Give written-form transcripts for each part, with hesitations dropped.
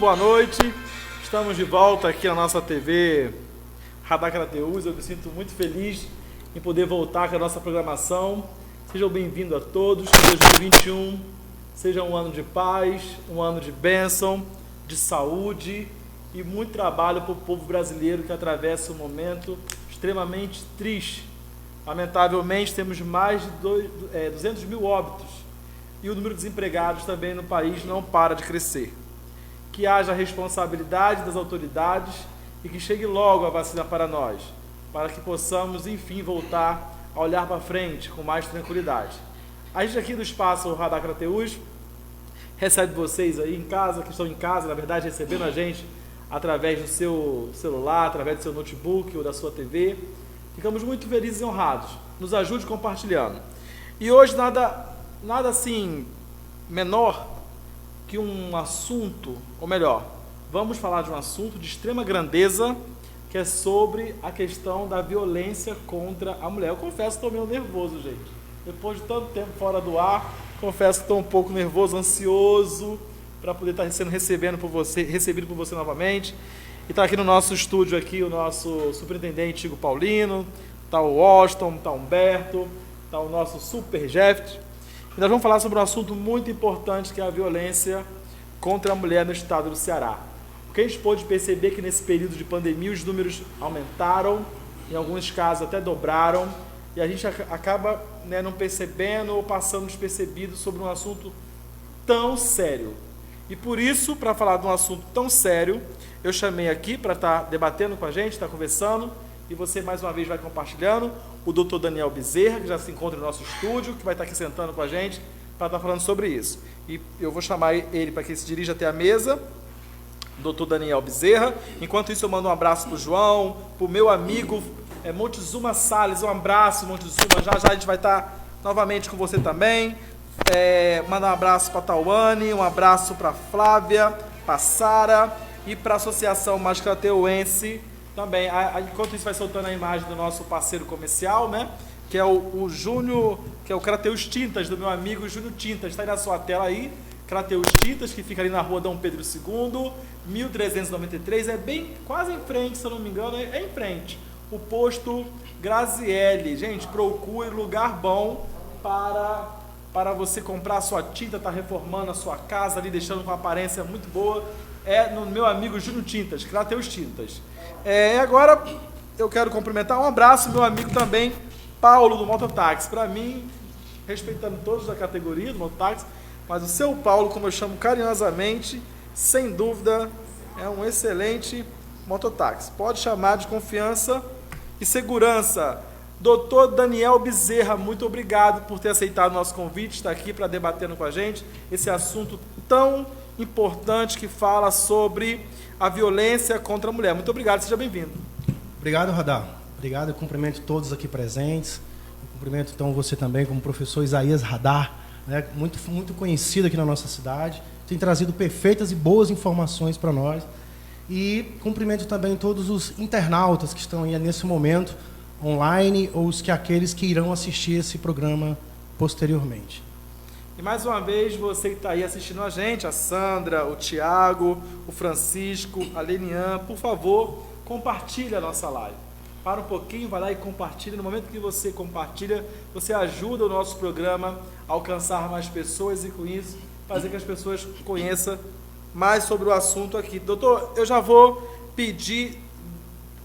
boa noite. Estamos de volta aqui na nossa TV Radar Crateús. Eu me sinto muito feliz em poder voltar com a nossa programação. Sejam bem-vindos a todos. Que 2021 seja um ano de paz, um ano de bênção, de saúde e muito trabalho para o povo brasileiro que atravessa um momento extremamente triste. Lamentavelmente, temos mais de 200 mil óbitos e o número de desempregados também no país não para de crescer. Que haja responsabilidade das autoridades e que chegue logo a vacina para nós, para que possamos, enfim, voltar a olhar para frente com mais tranquilidade. A gente aqui do Espaço Radar Crateús recebe vocês aí em casa, que estão em casa, na verdade, recebendo a gente através do seu celular, através do seu notebook ou da sua TV. Ficamos muito felizes e honrados. Nos ajude compartilhando. E hoje nada assim menor que um assunto, ou melhor, vamos falar de um assunto de extrema grandeza, que é sobre a questão da violência contra a mulher. Eu confesso que estou meio nervoso, gente. Depois de tanto tempo fora do ar, confesso que estou um pouco nervoso, ansioso, para poder estar sendo recebido por você novamente. E está aqui no nosso estúdio aqui o nosso superintendente Igor Paulino, está o Washington, está o Humberto, está o nosso super Jeff. E nós vamos falar sobre um assunto muito importante, que é a violência contra a mulher no estado do Ceará. Porque a gente pôde perceber que nesse período de pandemia os números aumentaram, em alguns casos até dobraram, e a gente acaba não percebendo ou passando despercebido sobre um assunto tão sério. E por isso, para falar de um assunto tão sério, eu chamei aqui para estar debatendo com a gente, estar conversando, e você mais uma vez vai compartilhando, o Dr. Daniel Bezerra, que já se encontra no nosso estúdio, que vai estar aqui sentando com a gente para estar falando sobre isso. E eu vou chamar ele para que ele se dirija até a mesa, Dr. Daniel Bezerra. Enquanto isso, eu mando um abraço para o João, para o meu amigo Montezuma Salles. Um abraço, Montezuma. Já a gente vai estar novamente com você também. Mandar um abraço para a Tawane, um abraço para a Flávia, para a Sara e para a Associação Mágica Crateuense também. Enquanto isso, vai soltando a imagem do nosso parceiro comercial, né? Que é o Júnior, que é o Crateus Tintas, do meu amigo Júnior Tintas. Está aí na sua tela aí, Crateus Tintas, que fica ali na rua Dom Pedro II, 1393, é bem quase em frente, se eu não me engano, é em frente. O posto Grazielli. Gente, procure lugar bom para você comprar a sua tinta, está reformando a sua casa ali, deixando com uma aparência muito boa. É no meu amigo Júnior Tintas, Crateus Tintas. Agora eu quero cumprimentar, um abraço, meu amigo também, Paulo do Mototáxi. Para mim, respeitando todos da categoria do Mototáxi, mas o seu Paulo, como eu chamo carinhosamente, sem dúvida, é um excelente mototáxi. Pode chamar de confiança e segurança. Dr. Daniel Bezerra, muito obrigado por ter aceitado o nosso convite, estar aqui para debater com a gente esse assunto tão importante que fala sobre a violência contra a mulher. Muito obrigado, seja bem-vindo. Obrigado, Radar. Obrigado, eu cumprimento todos aqui presentes. Eu cumprimento então você também, como professor Isaías Radar, né, muito conhecido aqui na nossa cidade. Tem trazido perfeitas e boas informações para nós. E cumprimento também todos os internautas que estão aí nesse momento online ou aqueles que irão assistir esse programa posteriormente. E mais uma vez, você que está aí assistindo a gente, a Sandra, o Tiago, o Francisco, a Lenian, por favor, compartilhe a nossa live. Para um pouquinho, vai lá e compartilha. No momento que você compartilha, você ajuda o nosso programa a alcançar mais pessoas e com isso fazer que as pessoas conheçam mais sobre o assunto aqui. Doutor, eu já vou pedir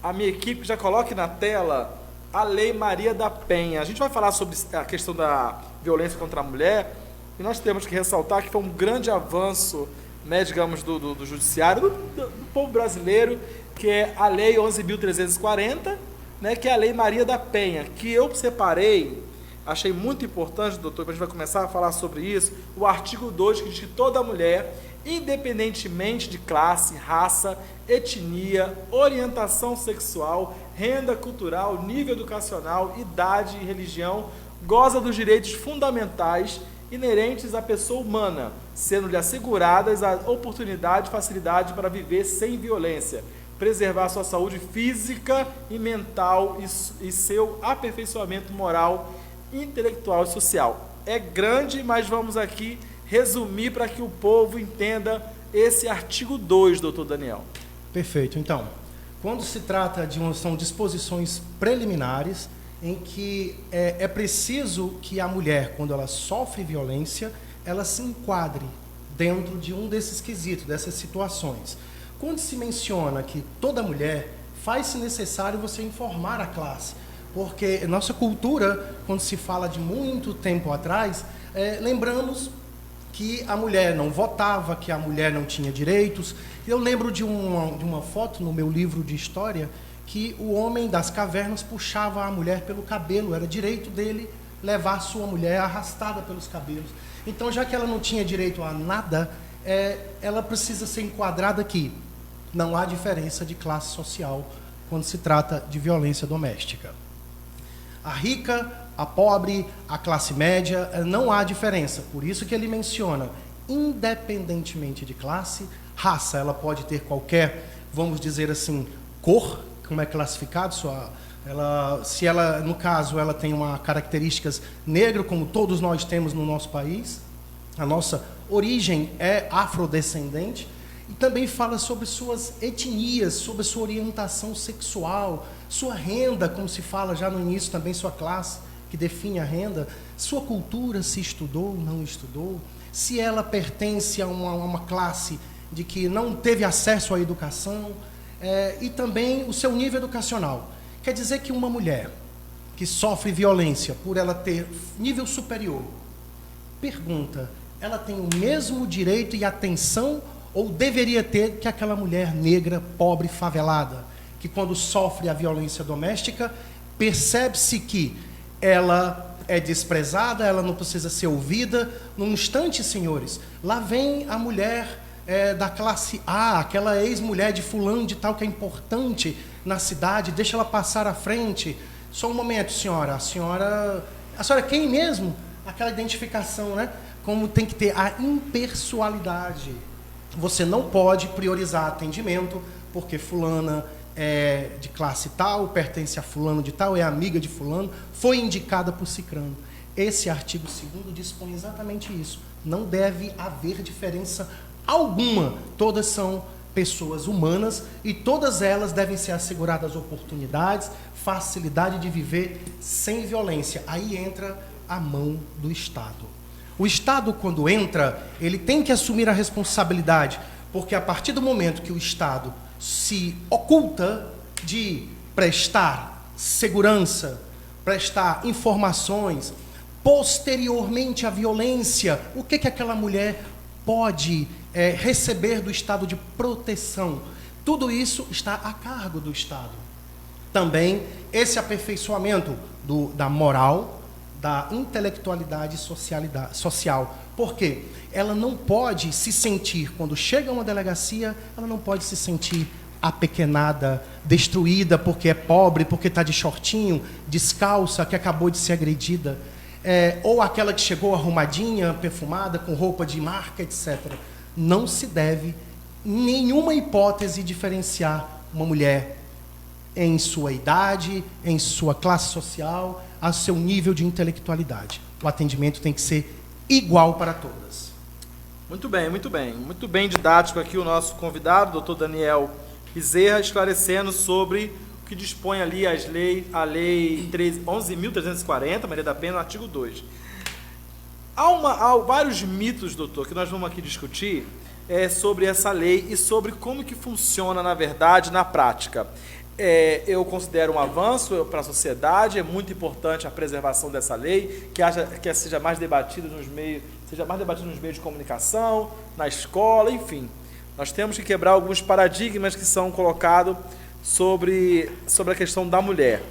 a minha equipe que já coloque na tela a Lei Maria da Penha. A gente vai falar sobre a questão da violência contra a mulher e nós temos que ressaltar que foi um grande avanço, digamos, do judiciário, do povo brasileiro, que é a Lei 11.340, que é a Lei Maria da Penha, que eu separei, achei muito importante, doutor, a gente vai começar a falar sobre isso, o artigo 2, que diz que toda mulher, independentemente de classe, raça, etnia, orientação sexual, renda cultural, nível educacional, idade e religião, goza dos direitos fundamentais inerentes à pessoa humana, sendo-lhe asseguradas a oportunidade e facilidade para viver sem violência, preservar sua saúde física e mental e seu aperfeiçoamento moral, intelectual e social. É grande, mas vamos aqui resumir para que o povo entenda esse artigo 2, doutor Daniel? Perfeito. Então, quando se trata são disposições preliminares em que é preciso que a mulher, quando ela sofre violência, ela se enquadre dentro de um desses quesitos, dessas situações. Quando se menciona que toda mulher, faz-se necessário você informar a classe, porque nossa cultura, quando se fala de muito tempo atrás, lembramos que a mulher não votava, que a mulher não tinha direitos. Eu lembro de uma foto no meu livro de história que o homem das cavernas puxava a mulher pelo cabelo, era direito dele levar sua mulher arrastada pelos cabelos. Então, já que ela não tinha direito a nada, ela precisa ser enquadrada aqui. Não há diferença de classe social quando se trata de violência doméstica. A rica, a pobre, a classe média, não há diferença. Por isso que ele menciona, independentemente de classe, raça, ela pode ter qualquer, vamos dizer assim, cor, como é classificado, se ela, no caso, ela tem uma características negro, como todos nós temos no nosso país, a nossa origem é afrodescendente, e também fala sobre suas etnias, sobre sua orientação sexual, sua renda, como se fala já no início também, sua classe, que define a renda, sua cultura, se estudou ou não estudou, se ela pertence a uma classe de que não teve acesso à educação, e também o seu nível educacional. Quer dizer que uma mulher que sofre violência por ela ter nível superior, pergunta, ela tem o mesmo direito e atenção ou deveria ter que aquela mulher negra, pobre, favelada, que quando sofre a violência doméstica, percebe-se que ela é desprezada, ela não precisa ser ouvida. Num instante, senhores, lá vem a mulher da classe A, aquela ex-mulher de fulano de tal que é importante na cidade, deixa ela passar à frente. Só um momento, senhora. A senhora é quem mesmo? Aquela identificação, né? Como tem que ter a impessoalidade. Você não pode priorizar atendimento, porque fulana é de classe tal, pertence a fulano de tal, é amiga de fulano, foi indicada por cicrano. Esse artigo 2º dispõe exatamente isso. Não deve haver diferença alguma. Todas são pessoas humanas e todas elas devem ser asseguradas oportunidades, facilidade de viver sem violência. Aí entra a mão do Estado. O Estado, quando entra, ele tem que assumir a responsabilidade, porque a partir do momento que o Estado se oculta de prestar segurança, prestar informações, posteriormente à violência, o que aquela mulher pode receber do Estado de proteção? Tudo isso está a cargo do Estado. Também esse aperfeiçoamento da moral, da intelectualidade e social. Por quê? Ela não pode se sentir, quando chega a uma delegacia, ela não pode se sentir apequenada, destruída porque é pobre, porque está de shortinho, descalça, que acabou de ser agredida, ou aquela que chegou arrumadinha, perfumada, com roupa de marca, etc. Não se deve, em nenhuma hipótese, diferenciar uma mulher em sua idade, em sua classe social, a seu nível de intelectualidade. O atendimento tem que ser igual para todas. Muito bem, muito bem. Muito bem didático aqui o nosso convidado, doutor Daniel Bezerra, esclarecendo sobre o que dispõe ali a lei 11.340, Maria da Penha, no artigo 2. Há vários mitos, doutor, que nós vamos aqui discutir sobre essa lei e sobre como que funciona, na verdade, na prática. Eu considero um avanço para a sociedade, é muito importante a preservação dessa lei, que seja mais debatida nos meios de comunicação, na escola, enfim. Nós temos que quebrar alguns paradigmas que são colocados sobre a questão da mulher.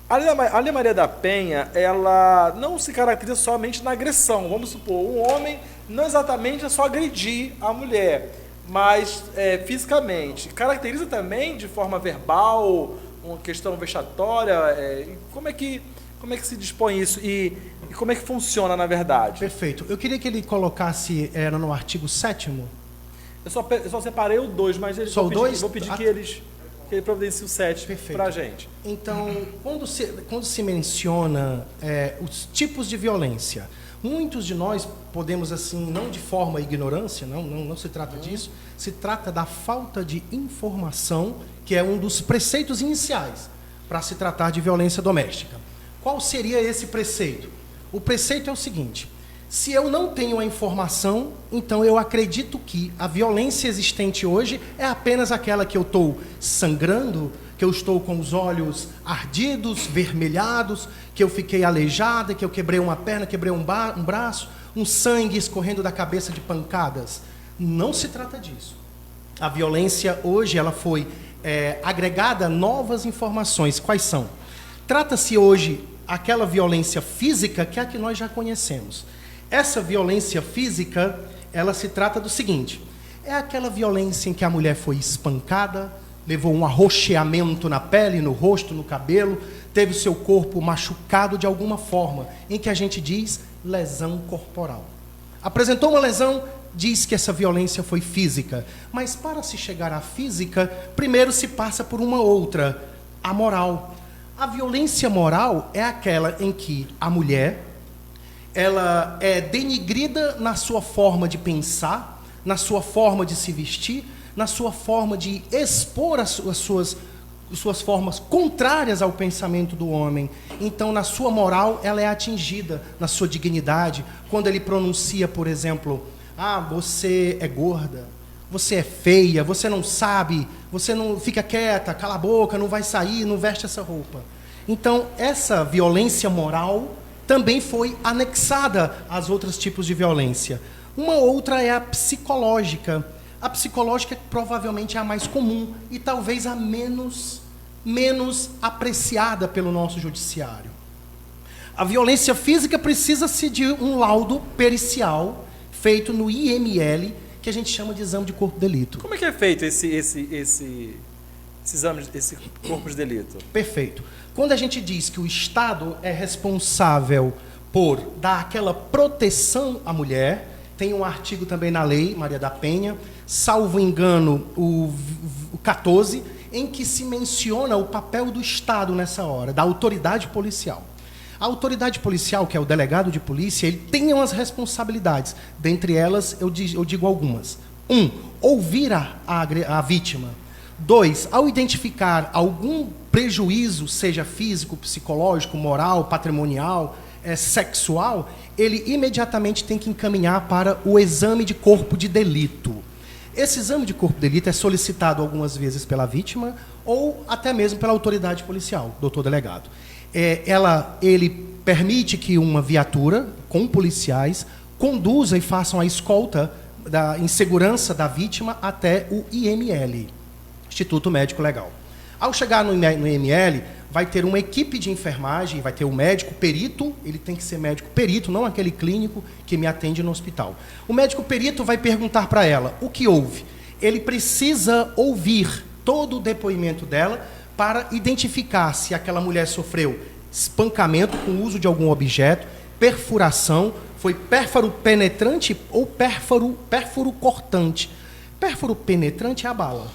A Lei Maria da Penha, ela não se caracteriza somente na agressão. Vamos supor, um homem não exatamente é só agredir a mulher, mas fisicamente. Caracteriza também de forma verbal, uma questão vexatória. Como é que se dispõe isso e como é que funciona, na verdade? Perfeito. Eu queria que ele colocasse no artigo 7º. Eu só separei o 2, mas vou pedir que ele providencie o 7 para a gente. Então, quando se menciona os tipos de violência, Muitos de nós podemos, assim, não de forma ignorância, não se trata disso, se trata da falta de informação, que é um dos preceitos iniciais para se tratar de violência doméstica. Qual seria esse preceito? O preceito é o seguinte: se eu não tenho a informação, então eu acredito que a violência existente hoje é apenas aquela que eu estou sangrando, que eu estou com os olhos ardidos, vermelhados, que eu fiquei aleijada, que eu quebrei uma perna, quebrei um braço, um sangue escorrendo da cabeça de pancadas. Não se trata disso. A violência hoje ela foi agregada novas informações. Quais são? Trata-se hoje aquela violência física que é a que nós já conhecemos. Essa violência física, ela se trata do seguinte: é aquela violência em que a mulher foi espancada, levou um arroxeamento na pele, no rosto, no cabelo, teve o seu corpo machucado de alguma forma, em que a gente diz lesão corporal. Apresentou uma lesão, diz que essa violência foi física. Mas para se chegar à física, primeiro se passa por uma outra, a moral. A violência moral é aquela em que a mulher ela é denigrida na sua forma de pensar, na sua forma de se vestir, na sua forma de expor as suas formas contrárias ao pensamento do homem. Então, na sua moral, ela é atingida, na sua dignidade, quando ele pronuncia, por exemplo, você é gorda, você é feia, você não sabe, você não fica quieta, cala a boca, não vai sair, não veste essa roupa. Então, essa violência moral também foi anexada aos outros tipos de violência. Uma outra é a psicológica. A psicológica provavelmente é a mais comum e talvez a menos apreciada pelo nosso judiciário. A violência física precisa-se de um laudo pericial feito no IML, que a gente chama de exame de corpo de delito. Como é que é feito esse exame, esse corpo de delito? Perfeito. Quando a gente diz que o Estado é responsável por dar aquela proteção à mulher, tem um artigo também na lei, Maria da Penha, salvo engano, o 14, em que se menciona o papel do Estado nessa hora, da autoridade policial. A autoridade policial, que é o delegado de polícia, ele tem umas responsabilidades. Dentre elas, eu digo algumas. 1. Ouvir a vítima. 2. Ao identificar algum prejuízo, seja físico, psicológico, moral, patrimonial, sexual, ele imediatamente tem que encaminhar para o exame de corpo de delito. Esse exame de corpo de delito é solicitado algumas vezes pela vítima ou até mesmo pela autoridade policial, doutor delegado. Ele permite que uma viatura com policiais conduza e façam a escolta em segurança da vítima até o IML, Instituto Médico Legal. Ao chegar no IML, vai ter uma equipe de enfermagem, vai ter o médico perito, ele tem que ser médico perito, não aquele clínico que me atende no hospital. O médico perito vai perguntar para ela o que houve. Ele precisa ouvir todo o depoimento dela para identificar se aquela mulher sofreu espancamento com o uso de algum objeto, perfuração, foi pérfuro penetrante ou pérfuro cortante. Pérfuro penetrante é a bala.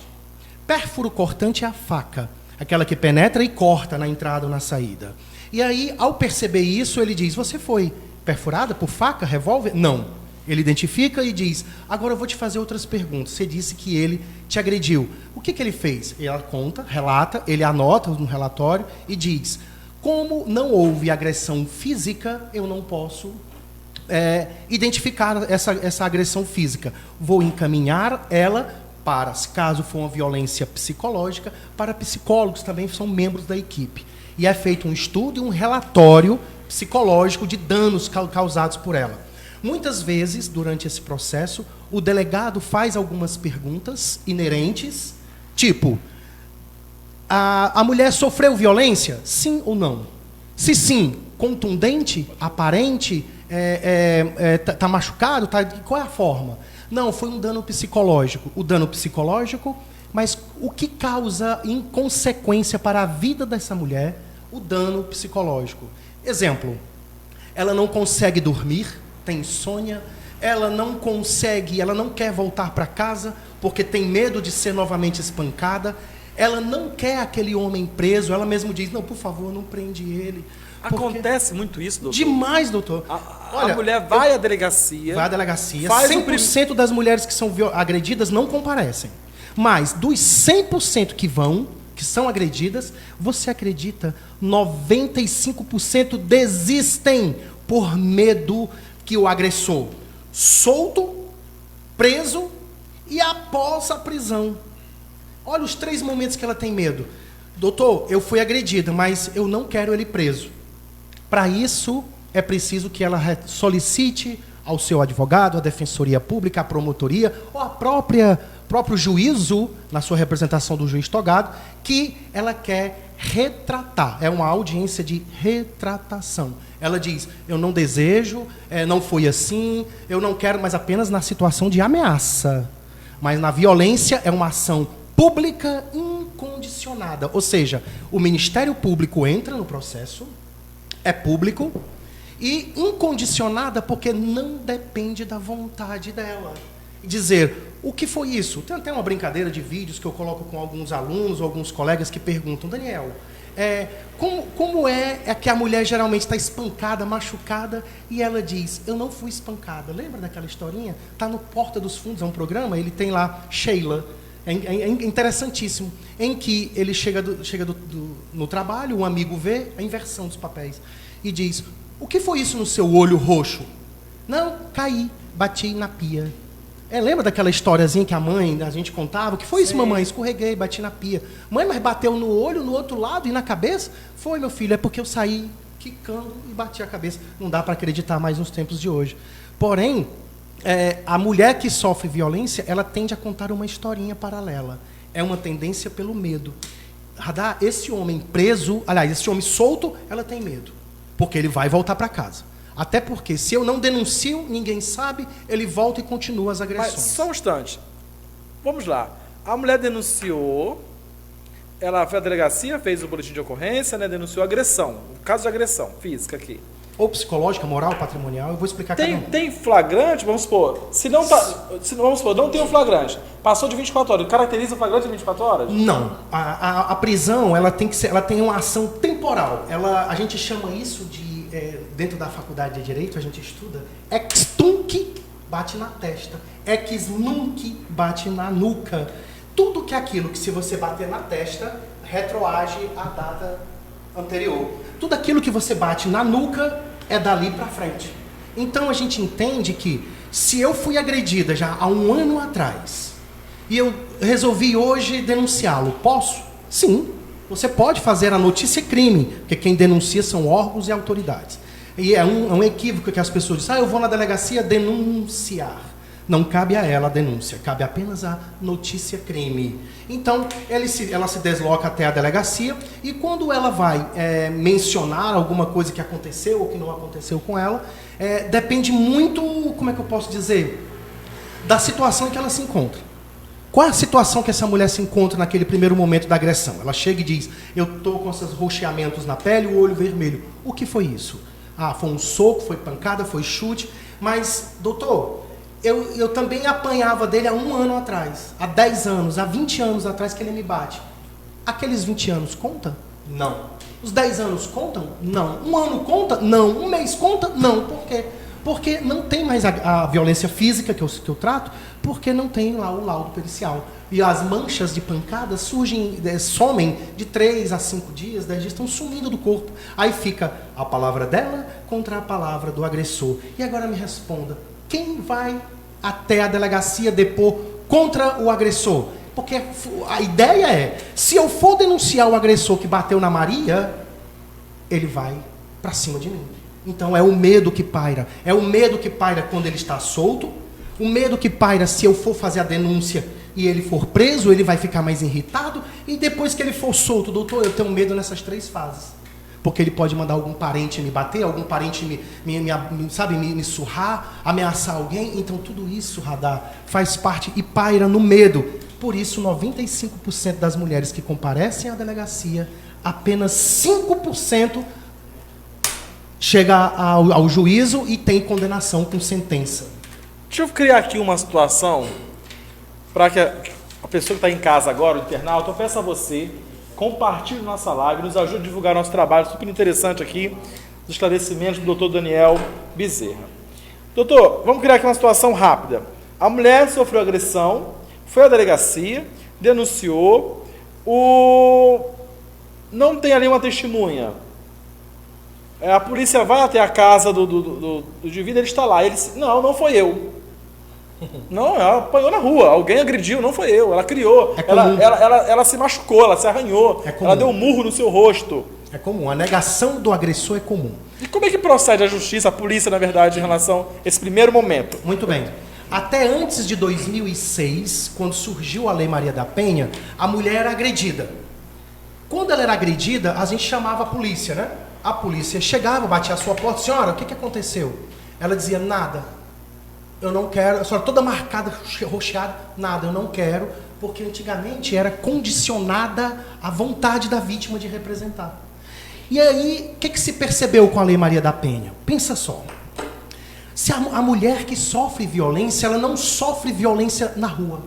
Pérfuro cortante é a faca, aquela que penetra e corta na entrada ou na saída. E aí, ao perceber isso, ele diz: você foi perfurada por faca, revólver? Não. Ele identifica e diz: agora eu vou te fazer outras perguntas. Você disse que ele te agrediu. O que ele fez? Ela conta, relata, ele anota no relatório e diz: como não houve agressão física, eu não posso identificar essa agressão física. Vou encaminhar ela para, caso for uma violência psicológica, para psicólogos também são membros da equipe. E é feito um estudo e um relatório psicológico de danos causados por ela. Muitas vezes, durante esse processo, o delegado faz algumas perguntas inerentes, tipo: a mulher sofreu violência? Sim ou não? Se sim, contundente, aparente, tá machucado? Qual é a forma? Não, foi um dano psicológico. O dano psicológico, mas o que causa em consequência para a vida dessa mulher o dano psicológico? Exemplo: ela não consegue dormir, tem insônia, ela não consegue, ela não quer voltar para casa porque tem medo de ser novamente espancada, Ela não quer aquele homem preso, ela mesmo diz, não, por favor, não prende ele. Acontece muito isso, doutor? Demais, doutor. Olha, a mulher vai à delegacia. Vai à delegacia. Faz 100% das mulheres que são agredidas não comparecem. Mas dos 100% que são agredidas, você acredita, 95% desistem por medo que o agressor solto, preso e após a prisão. Olha os 3 momentos que ela tem medo. Doutor, eu fui agredida, mas eu não quero ele preso. Para isso, é preciso que ela solicite ao seu advogado, à defensoria pública, à promotoria, ou próprio juízo, na sua representação do juiz togado, que ela quer retratar. É uma audiência de retratação. Ela diz, eu não desejo, não foi assim, eu não quero, mas apenas na situação de ameaça. Mas na violência é uma ação pública incondicionada. Ou seja, o Ministério Público entra no processo, é público, e incondicionada porque não depende da vontade dela. Dizer, o que foi isso? Tem até uma brincadeira de vídeos que eu coloco com alguns alunos ou alguns colegas que perguntam, Daniel, como é que a mulher geralmente está espancada, machucada, e ela diz, eu não fui espancada. Lembra daquela historinha? Está no Porta dos Fundos, é um programa, ele tem lá Sheila. É interessantíssimo, em que ele chega no trabalho, um amigo vê a inversão dos papéis e diz, o que foi isso no seu olho roxo? Não, caí, bati na pia. Lembra daquela historiazinha que a gente contava? O que foi isso, mamãe? Escorreguei, bati na pia. Mãe, mas bateu no olho, no outro lado e na cabeça? Foi, meu filho, é porque eu saí quicando e bati a cabeça. Não dá para acreditar mais nos tempos de hoje. Porém, a mulher que sofre violência, ela tende a contar uma historinha paralela. É uma tendência pelo medo. Radar, esse homem preso, aliás, esse homem solto, ela tem medo. Porque ele vai voltar para casa. Até porque, se eu não denuncio, ninguém sabe, ele volta e continua as agressões. Mas só um instante. Vamos lá. A mulher denunciou, ela foi à delegacia, fez o boletim de ocorrência, né, denunciou agressão. O caso de agressão física aqui. Ou psicológica, moral, patrimonial, eu vou explicar cada um. Tem flagrante, vamos supor, vamos supor, não tem um flagrante, passou de 24 horas, caracteriza o flagrante de 24 horas? Não, a prisão, ela tem uma ação temporal, a gente chama isso de, dentro da faculdade de Direito, a gente estuda, ex tunc bate na testa, ex nunc bate na nuca, tudo que é aquilo que se você bater na testa, retroage à data anterior. Tudo aquilo que você bate na nuca é dali para frente. Então a gente entende que se eu fui agredida já há um ano atrás e eu resolvi hoje denunciá-lo, posso? Sim, você pode fazer a notícia crime, porque quem denuncia são órgãos e autoridades. E é um equívoco que as pessoas dizem, eu vou na delegacia denunciar. Não cabe a ela a denúncia, cabe apenas a notícia crime. Então, ela se desloca até a delegacia e quando ela vai mencionar alguma coisa que aconteceu ou que não aconteceu com ela, depende muito, como é que eu posso dizer, da situação em que ela se encontra. Qual é a situação que essa mulher se encontra naquele primeiro momento da agressão? Ela chega e diz, eu estou com esses roxeamentos na pele e o olho vermelho. O que foi isso? Foi um soco, foi pancada, foi chute, mas, doutor... Eu também apanhava dele há um ano atrás, há 10 anos, há 20 anos atrás que ele me bate. Aqueles 20 anos contam? Não. Os 10 anos contam? Não. Um ano conta? Não. Um mês conta? Não. Por quê? Porque não tem mais a violência física que eu trato, porque não tem lá o laudo pericial. E as manchas de pancada somem de 3 a 5 dias, 10 dias, estão sumindo do corpo. Aí fica a palavra dela contra a palavra do agressor. E agora me responda. Quem vai até a delegacia depor contra o agressor? Porque a ideia é, se eu for denunciar o agressor que bateu na Maria, ele vai para cima de mim. Então é o medo que paira. É o medo que paira quando ele está solto. O medo que paira se eu for fazer a denúncia e ele for preso, ele vai ficar mais irritado. E depois que ele for solto, doutor, eu tenho medo nessas 3 fases. Porque ele pode mandar algum parente me bater, algum parente me surrar, ameaçar alguém. Então tudo isso, Radar, faz parte e paira no medo. Por isso, 95% das mulheres que comparecem à delegacia, apenas 5% chega ao juízo e tem condenação com sentença. Deixa eu criar aqui uma situação para que a pessoa que está em casa agora, o internauta, eu peço a você, compartilhe nossa live, nos ajude a divulgar nosso trabalho super interessante aqui, os esclarecimentos do doutor Daniel Bezerra. Doutor, vamos criar aqui uma situação rápida. A mulher sofreu agressão, foi à delegacia, denunciou, não tem ali uma testemunha. A polícia vai até a casa do indivíduo, ele está lá. Ele disse, não foi eu. Não, ela apanhou na rua, alguém agrediu, não foi eu, ela criou, ela se machucou, ela se arranhou, ela deu um murro no seu rosto. É comum, a negação do agressor é comum. E como é que procede a justiça, a polícia, na verdade, em relação a esse primeiro momento? Muito bem. Até antes de 2006, quando surgiu a Lei Maria da Penha, a mulher era agredida. Quando ela era agredida, a gente chamava a polícia, né? A polícia chegava, batia a sua porta, senhora, o que aconteceu? Ela dizia, nada. Eu não quero, a senhora toda marcada, roxeada, nada, eu não quero, porque antigamente era condicionada à vontade da vítima de representar. E aí, o que se percebeu com a Lei Maria da Penha? Pensa só, se a mulher que sofre violência, ela não sofre violência na rua,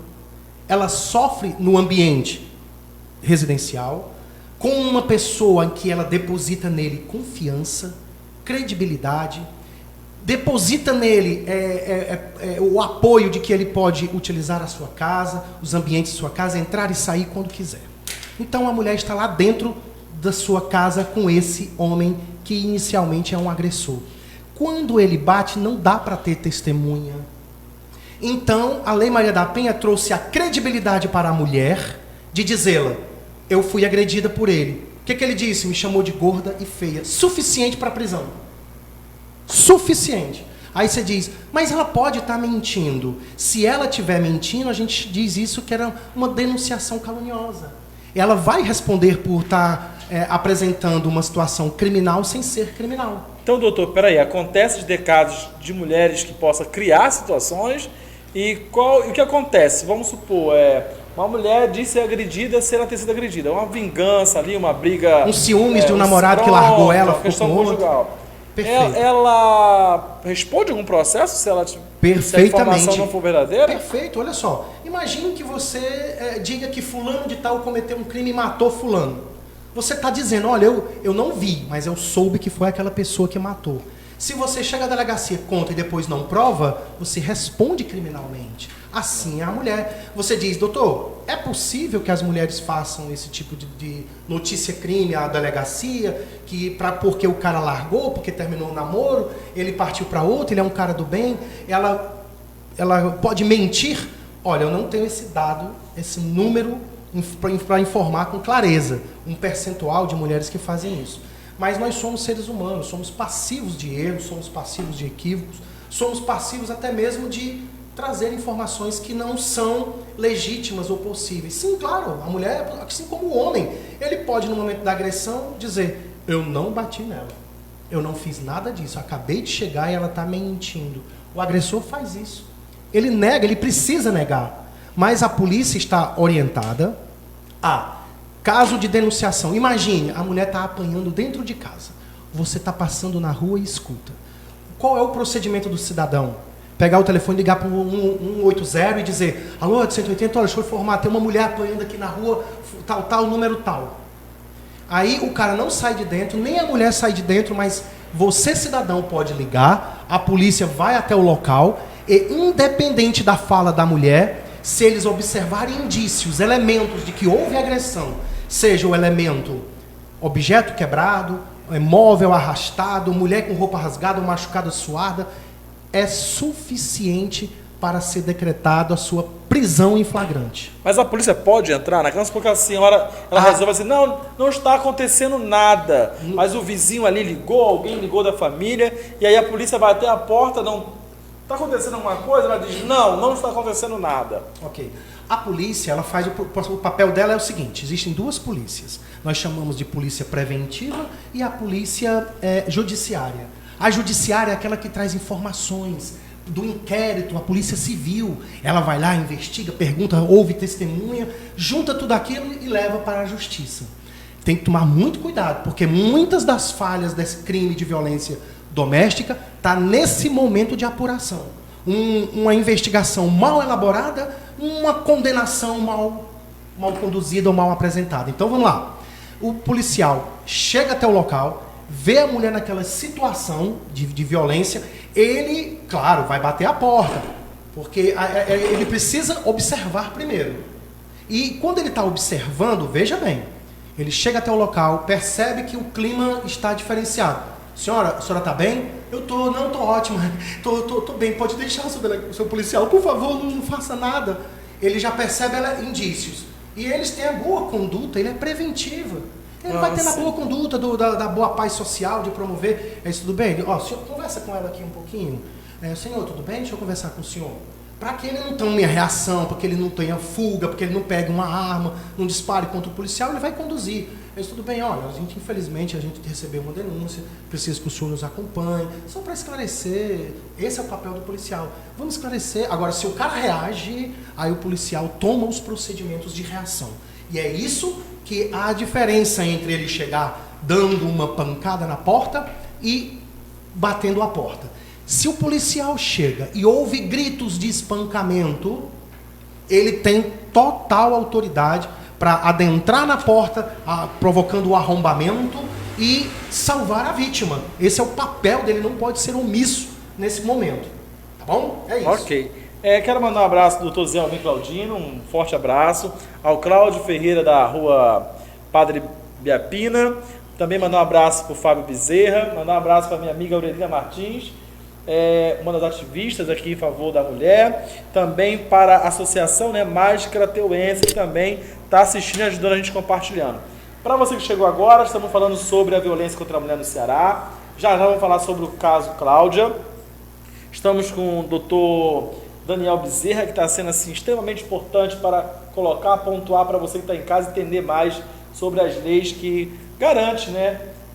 ela sofre no ambiente residencial, com uma pessoa em que ela deposita nele confiança, credibilidade, deposita nele o apoio de que ele pode utilizar a sua casa, os ambientes de sua casa, entrar e sair quando quiser. Então a mulher está lá dentro da sua casa com esse homem que inicialmente é um agressor. Quando ele bate, não dá para ter testemunha. Então a Lei Maria da Penha trouxe a credibilidade para a mulher de dizê-la, eu fui agredida por ele. O que ele disse? Me chamou de gorda e feia. Suficiente para a prisão. Suficiente. Aí você diz, mas ela pode estar mentindo. Se ela estiver mentindo, a gente diz isso que era uma denunciação caluniosa. Ela vai responder por estar apresentando uma situação criminal sem ser criminal. Então, doutor, peraí, acontece de ter casos de mulheres que possam criar situações e o que acontece? Vamos supor, uma mulher disse ser agredida sem ela ter sido agredida. Uma vingança ali, uma briga... Um ciúmes de um namorado que largou ela, ficou questão com outro. Conjugal. Perfeito. Ela responde algum processo se a informação não for verdadeira? Perfeito, olha só. Imagine que você diga que fulano de tal cometeu um crime e matou fulano. Você está dizendo, olha, eu não vi, mas eu soube que foi aquela pessoa que matou. Se você chega à delegacia, conta e depois não prova, você responde criminalmente. Assim é a mulher. Você diz, doutor, é possível que as mulheres façam esse tipo de notícia-crime à delegacia, porque o cara largou, porque terminou o namoro, ele partiu para outro, ele é um cara do bem, ela pode mentir? Olha, eu não tenho esse dado, esse número para informar com clareza um percentual de mulheres que fazem isso. Mas nós somos seres humanos, somos passivos de erros, somos passivos de equívocos, somos passivos até mesmo de trazer informações que não são legítimas ou possíveis. Sim, claro, a mulher, assim como o homem, ele pode no momento da agressão dizer, eu não bati nela, eu não fiz nada disso, acabei de chegar e ela está mentindo. O agressor faz isso. Ele nega, ele precisa negar. Mas a polícia está orientada a caso de denunciação. Imagine, a mulher está apanhando dentro de casa. Você está passando na rua e escuta. Qual é o procedimento do cidadão? Pegar o telefone, ligar para o 180 e dizer, alô, 180, olha, deixa eu informar, tem uma mulher apanhando aqui na rua, tal, número tal. Aí o cara não sai de dentro, nem a mulher sai de dentro, mas você, cidadão, pode ligar, a polícia vai até o local e, independente da fala da mulher, se eles observarem indícios, elementos de que houve agressão, seja o elemento objeto quebrado, móvel arrastado, mulher com roupa rasgada ou machucada suada, é suficiente para ser decretado a sua prisão em flagrante. Mas a polícia pode entrar na casa porque a senhora resolve assim, não está acontecendo nada, mas o vizinho ali ligou, alguém ligou da família, e aí a polícia vai até a porta, não está acontecendo alguma coisa? Ela diz, não está acontecendo nada. Ok. A polícia, ela faz o papel dela é o seguinte, existem duas polícias. Nós chamamos de polícia preventiva e a polícia judiciária. A judiciária é aquela que traz informações do inquérito, a polícia civil. Ela vai lá, investiga, pergunta, ouve testemunha, junta tudo aquilo e leva para a justiça. Tem que tomar muito cuidado, porque muitas das falhas desse crime de violência doméstica está nesse momento de apuração. uma investigação mal elaborada, uma condenação mal conduzida ou mal apresentada. Então vamos lá. O policial chega até o local, vê a mulher naquela situação de violência, ele, claro, vai bater a porta, porque ele precisa observar primeiro. E quando ele está observando, veja bem, ele chega até o local, percebe que o clima está diferenciado. A senhora está bem? Não, estou ótima, estou bem, pode deixar o seu policial, por favor, não faça nada. Ele já percebe indícios. E eles têm a boa conduta, ele é preventiva. Ele vai ter na boa conduta da boa paz social, de promover. Tudo bem? O senhor conversa com ela aqui um pouquinho. Senhor, tudo bem? Deixa eu conversar com o senhor. Para que ele não tenha reação, para que ele não tenha fuga, para que ele não pegue uma arma, não dispare contra o policial, ele vai conduzir. Tudo bem, olha, infelizmente a gente recebeu uma denúncia, preciso que o senhor nos acompanhe, só para esclarecer, esse é o papel do policial. Vamos esclarecer. Agora, se o cara reage, aí o policial toma os procedimentos de reação. E é isso que há a diferença entre ele chegar dando uma pancada na porta e batendo a porta. Se o policial chega e ouve gritos de espancamento, ele tem total autoridade para adentrar na porta, provocando o arrombamento e salvar a vítima. Esse é o papel dele, não pode ser omisso nesse momento. Tá bom? É isso. Ok. Quero mandar um abraço do Dr. Zé Almir Claudino, um forte abraço. Ao Cláudio Ferreira, da rua Padre Biapina. Também mandar um abraço para o Fábio Bezerra. Mandar um abraço para minha amiga Aurelina Martins, uma das ativistas aqui em favor da mulher. Também para a Associação Mais Crateuense, que também está assistindo e ajudando a gente compartilhando. Para você que chegou agora, estamos falando sobre a violência contra a mulher no Ceará. Já vamos falar sobre o caso Cláudia. Estamos com o doutor Daniel Bezerra, que está sendo assim, extremamente importante para colocar, pontuar para você que está em casa entender mais sobre as leis que garante,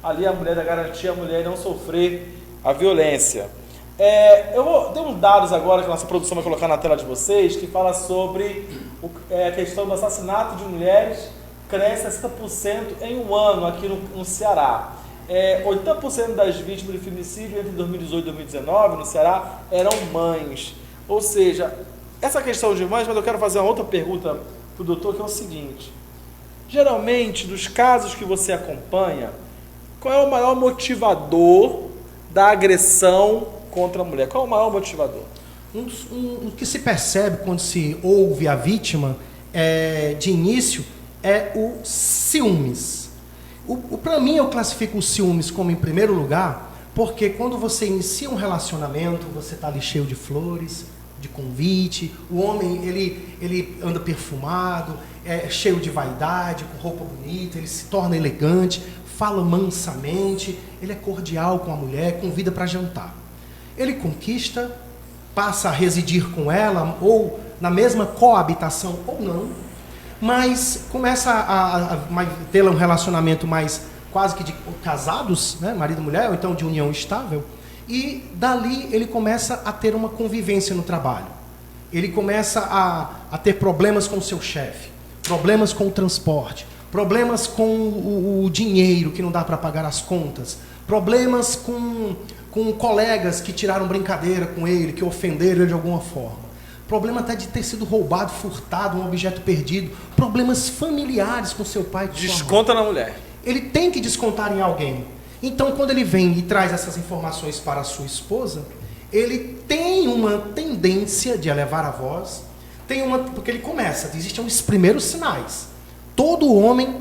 ali a mulher, garantir a mulher não sofrer a violência. Eu vou ter uns dados agora que a nossa produção vai colocar na tela de vocês, que fala sobre a questão do assassinato de mulheres, cresce 60% em um ano aqui no Ceará. 80% das vítimas de feminicídio entre 2018 e 2019 no Ceará eram mães. Ou seja, essa questão de mães, mas eu quero fazer uma outra pergunta para o doutor, que é o seguinte: geralmente, dos casos que você acompanha, qual é o maior motivador da agressão contra a mulher? Qual é o maior motivador? O que se percebe quando se ouve a vítima, de início, é o ciúmes. Para mim, eu classifico o ciúmes como em primeiro lugar, porque quando você inicia um relacionamento, você está ali cheio de flores, de convite, o homem ele anda perfumado, cheio de vaidade, com roupa bonita, ele se torna elegante, fala mansamente, ele é cordial com a mulher, convida para jantar. Ele conquista, passa a residir com ela, ou na mesma coabitação ou não, mas começa a ter um relacionamento mais quase que de casados, marido e mulher, ou então de união estável, e dali ele começa a ter uma convivência no trabalho. Ele começa a ter problemas com o seu chefe, problemas com o transporte, problemas com o dinheiro que não dá para pagar as contas, problemas com colegas que tiraram brincadeira com ele, que ofenderam ele de alguma forma. Problema até de ter sido roubado, furtado, um objeto perdido. Problemas familiares com seu pai. Desconta na mulher. Ele tem que descontar em alguém. Então, quando ele vem e traz essas informações para a sua esposa, ele tem uma tendência de elevar a voz, porque ele começa, existem os primeiros sinais. Todo homem,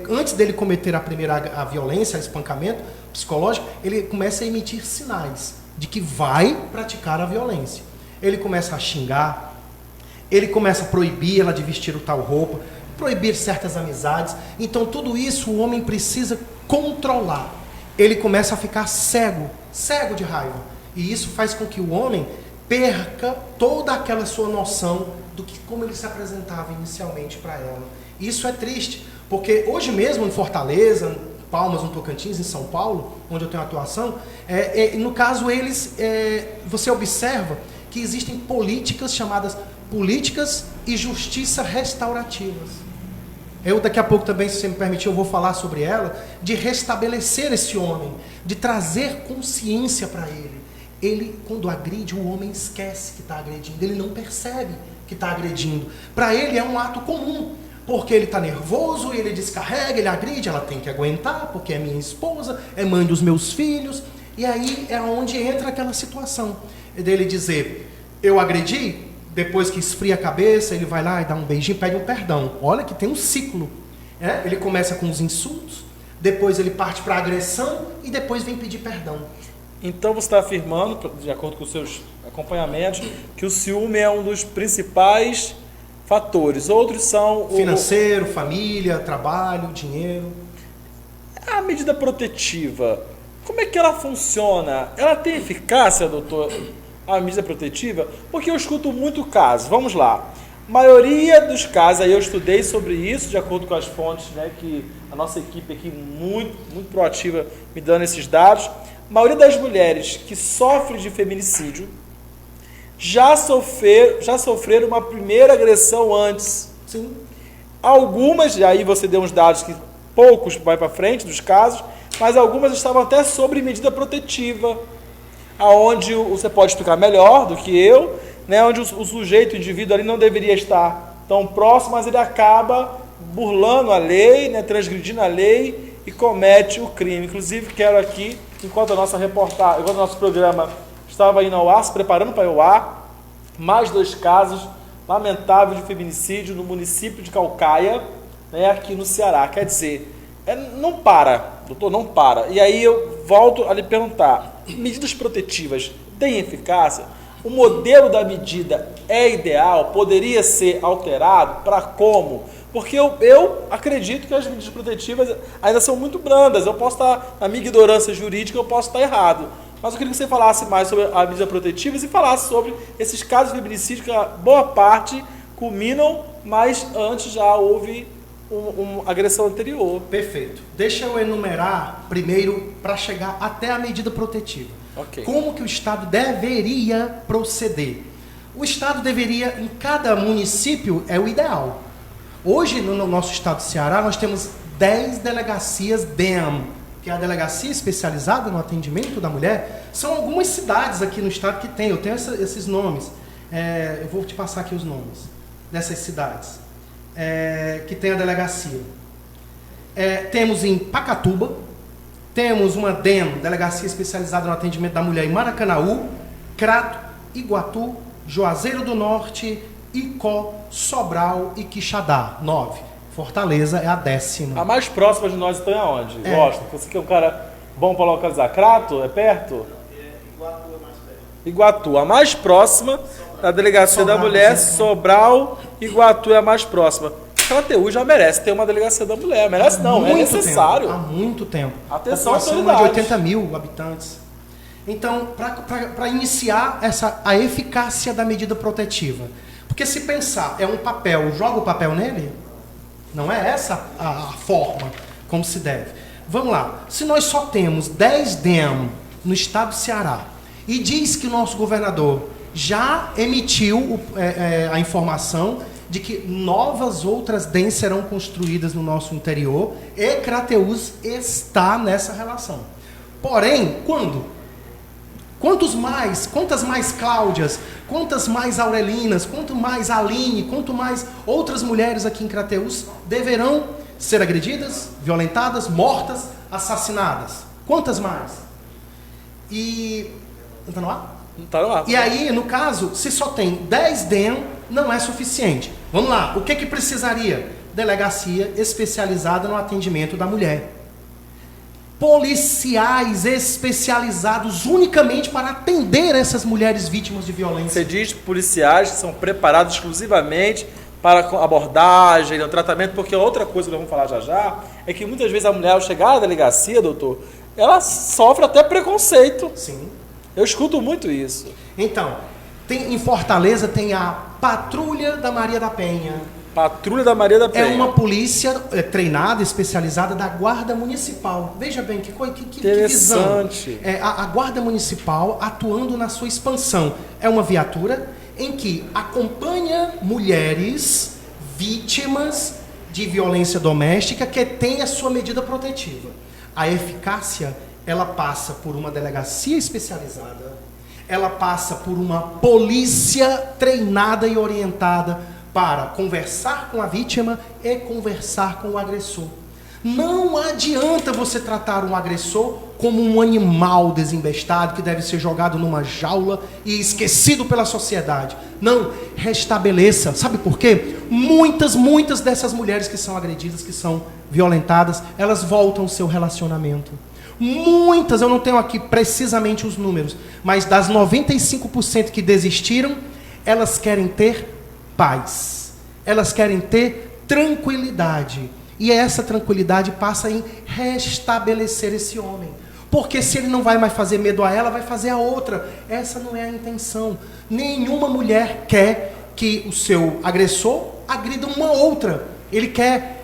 antes dele cometer a violência, o espancamento psicológico, ele começa a emitir sinais de que vai praticar a violência. Ele começa a xingar, ele começa a proibir ela de vestir tal roupa, proibir certas amizades. Então tudo isso o homem precisa controlar. Ele começa a ficar cego de raiva. E isso faz com que o homem perca toda aquela sua noção do que como ele se apresentava inicialmente para ela. Isso é triste, porque hoje mesmo em Fortaleza, Palmas, no Tocantins, em São Paulo, onde eu tenho atuação, no caso você observa que existem políticas chamadas políticas e justiça restaurativas. Eu daqui a pouco também, se você me permitir, eu vou falar sobre ela, de restabelecer esse homem, de trazer consciência para ele. Ele, quando agride, o homem esquece que está agredindo, ele não percebe que está agredindo. Para ele é um ato comum, porque ele está nervoso, ele descarrega, ele agride, ela tem que aguentar, porque é minha esposa, é mãe dos meus filhos. E aí é onde entra aquela situação dele dizer, eu agredi, depois que esfria a cabeça, ele vai lá e dá um beijinho, pede um perdão. Olha que tem um ciclo. Ele começa com os insultos, depois ele parte para a agressão e depois vem pedir perdão. Então você está afirmando, de acordo com os seus acompanhamentos, que o ciúme é um dos principais fatores. Outros são... Financeiro, família, trabalho, dinheiro. A medida protetiva, como é que ela funciona? Ela tem eficácia, doutor, a medida protetiva? Porque eu escuto muito casos. Vamos lá. A maioria dos casos, aí eu estudei sobre isso, de acordo com as fontes, né, que a nossa equipe aqui, muito proativa, me dando esses dados. A maioria das mulheres que sofrem de feminicídio já sofreram uma primeira agressão antes. Sim. Algumas, e aí você deu uns dados que poucos vai para frente dos casos, mas algumas estavam até sobre medida protetiva, aonde você pode explicar melhor do que eu, né, onde o sujeito, o indivíduo ali não deveria estar tão próximo, mas ele acaba burlando a lei, né, transgredindo a lei e comete o crime. Inclusive, quero aqui, enquanto a nossa reportagem, enquanto o nosso programa estava indo ao ar, se preparando para ir ao ar, mais 2 casos lamentáveis de feminicídio no município de Caucaia, né, aqui no Ceará. Quer dizer, não para, doutor, não para. E aí eu volto a lhe perguntar, medidas protetivas têm eficácia? O modelo da medida é ideal? Poderia ser alterado? Para como? Porque eu acredito que as medidas protetivas ainda são muito brandas. Eu posso estar, na minha ignorância jurídica, eu posso estar errado. Mas eu queria que você falasse mais sobre as medidas protetivas e falasse sobre esses casos de feminicídio que a boa parte culminam, mas antes já houve uma agressão anterior. Perfeito. Deixa eu enumerar primeiro para chegar até a medida protetiva. Okay. Como que o Estado deveria proceder? O Estado deveria, em cada município, é o ideal. Hoje, no nosso estado do Ceará, nós temos 10 delegacias DEAM, que é a Delegacia Especializada no Atendimento da Mulher. São algumas cidades aqui no estado que tem, eu tenho esses nomes. Eu vou te passar aqui os nomes dessas cidades que tem a delegacia. Temos em Pacatuba, temos uma DEM, Delegacia Especializada no Atendimento da Mulher, em Maracanaú, Crato, Iguatu, Juazeiro do Norte, Icó, Sobral e Quixadá. 9. Fortaleza é a 10ª. A mais próxima de nós então é onde? Gosto. Você que é um cara bom para localizar. Crato? É perto? Iguatu é mais perto. Iguatu. A mais próxima da Delegacia Sobral, da Mulher, Sobral, Iguatu é a mais próxima. Crateús já merece ter uma Delegacia da Mulher. Merece não, é necessário. Há muito tempo. Atenção, população de autoridades. 80 mil habitantes. Então, para iniciar a eficácia da medida protetiva. Porque se pensar, é um papel, joga o papel nele? Não é essa a forma como se deve. Vamos lá. Se nós só temos 10 DEM no estado do Ceará e diz que o nosso governador já emitiu a informação de que novas outras DEM serão construídas no nosso interior e Crateús está nessa relação. Porém, quando? Quantas mais Cláudias, quantas mais Aurelinas, quanto mais Aline, quanto mais outras mulheres aqui em Crateús deverão ser agredidas, violentadas, mortas, assassinadas? Quantas mais? E... Não está no ar? Não está no ar. E aí, no caso, se só tem 10 DEM, não é suficiente. Vamos lá, o que precisaria? Delegacia especializada no atendimento da mulher. Policiais especializados unicamente para atender essas mulheres vítimas de violência. Você diz policiais que são preparados exclusivamente para abordagem, o tratamento, porque outra coisa que nós vamos falar já é que muitas vezes a mulher, ao chegar à delegacia, doutor, ela sofre até preconceito. Sim. Eu escuto muito isso. Então, em Fortaleza tem a Patrulha da Maria da Penha. Patrulha da Maria da Penha. É uma polícia treinada, especializada da Guarda Municipal. Veja bem, que visão. Interessante. A Guarda Municipal atuando na sua expansão. É uma viatura em que acompanha mulheres vítimas de violência doméstica que tem a sua medida protetiva. A eficácia, ela passa por uma delegacia especializada ela passa por uma polícia treinada e orientada para conversar com a vítima e conversar com o agressor. Não adianta você tratar um agressor como um animal desembestado que deve ser jogado numa jaula e esquecido pela sociedade. Não, restabeleça. Sabe por quê? Muitas dessas mulheres que são agredidas, que são violentadas, elas voltam ao seu relacionamento. Muitas, eu não tenho aqui precisamente os números, mas das 95% que desistiram, elas querem ter paz. Elas querem ter tranquilidade. E essa tranquilidade passa em restabelecer esse homem. Porque se ele não vai mais fazer medo a ela, vai fazer a outra. Essa não é a intenção. Nenhuma mulher quer que o seu agressor agrida uma outra.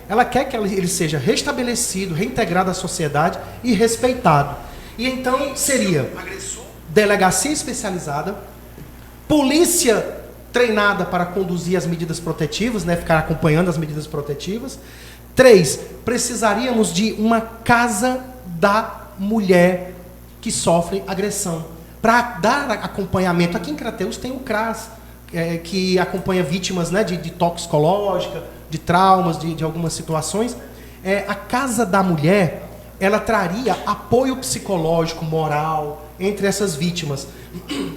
Ela quer que ele seja restabelecido, reintegrado à sociedade e respeitado. E então seria delegacia especializada, polícia treinada para conduzir as medidas protetivas, né, ficar acompanhando as medidas protetivas. 3, precisaríamos de uma casa da mulher que sofre agressão, para dar acompanhamento. Aqui em Crateús tem o CRAS, que acompanha vítimas, né, de toxicológica, de traumas, de algumas situações. A casa da mulher, ela traria apoio psicológico, moral, entre essas vítimas.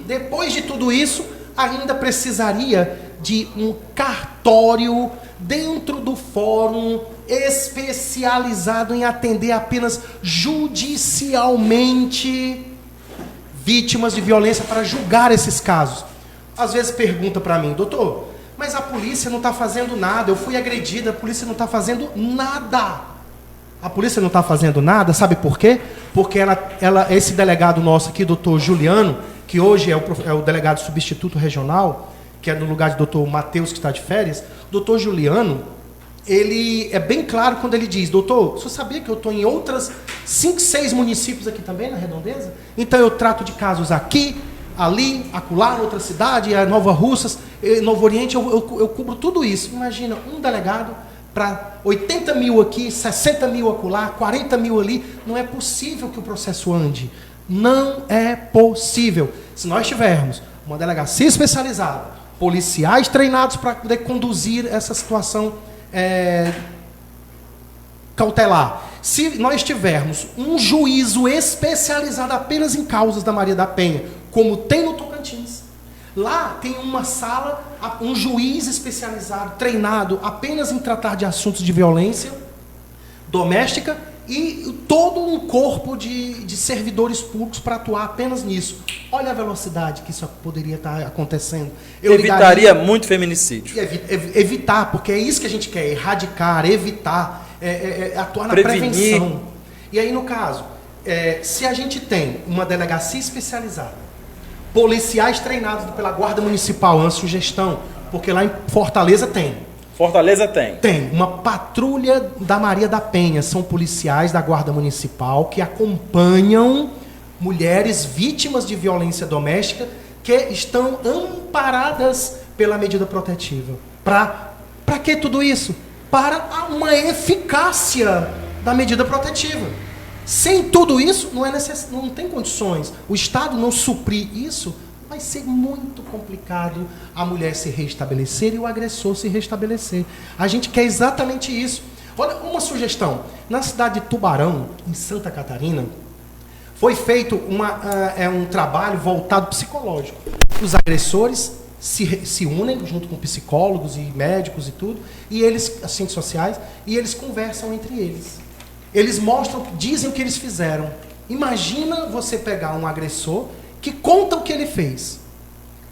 Depois de tudo isso, ainda precisaria de um cartório dentro do fórum especializado em atender apenas judicialmente vítimas de violência para julgar esses casos. Às vezes pergunta para mim, doutor, mas a polícia não está fazendo nada, eu fui agredida, a polícia não está fazendo nada. A polícia não está fazendo nada, sabe por quê? Porque esse delegado nosso aqui, doutor Juliano, que hoje é o delegado substituto regional, que é no lugar de doutor Matheus, que está de férias, doutor Juliano, ele é bem claro quando ele diz, doutor, você sabia que eu estou em outras 5, 6 municípios aqui também, na Redondeza? Então eu trato de casos aqui, ali, acolá, em outra cidade, Nova Russas, Novo Oriente, eu cubro tudo isso. Imagina, um delegado para 80 mil aqui, 60 mil acolá, 40 mil ali. Não é possível que o processo ande. Não é possível. Se nós tivermos uma delegacia especializada, policiais treinados para poder conduzir essa situação cautelar, se nós tivermos um juízo especializado apenas em causas da Maria da Penha, como tem no Tocantins, lá tem uma sala, um juiz especializado, treinado apenas em tratar de assuntos de violência doméstica e todo um corpo de servidores públicos para atuar apenas nisso. Olha a velocidade que isso poderia estar acontecendo. Evitaria muito feminicídio. Evitar, porque é isso que a gente quer, erradicar, evitar, atuar na prevenção. E aí, no caso, se a gente tem uma delegacia especializada, policiais treinados pela Guarda Municipal, uma sugestão, porque lá em Fortaleza tem. Fortaleza tem. Tem uma patrulha da Maria da Penha, são policiais da Guarda Municipal que acompanham mulheres vítimas de violência doméstica que estão amparadas pela medida protetiva. Para que tudo isso? Para uma eficácia da medida protetiva. Sem tudo isso, não tem condições. O Estado não suprir isso, vai ser muito complicado a mulher se restabelecer e o agressor se restabelecer. A gente quer exatamente isso. Olha, uma sugestão. Na cidade de Tubarão, em Santa Catarina, foi feito um trabalho voltado psicológico. Os agressores se unem junto com psicólogos e médicos e tudo, e eles, assistentes sociais, e eles conversam entre eles. Eles mostram, dizem o que eles fizeram. Imagina você pegar um agressor que conta o que ele fez.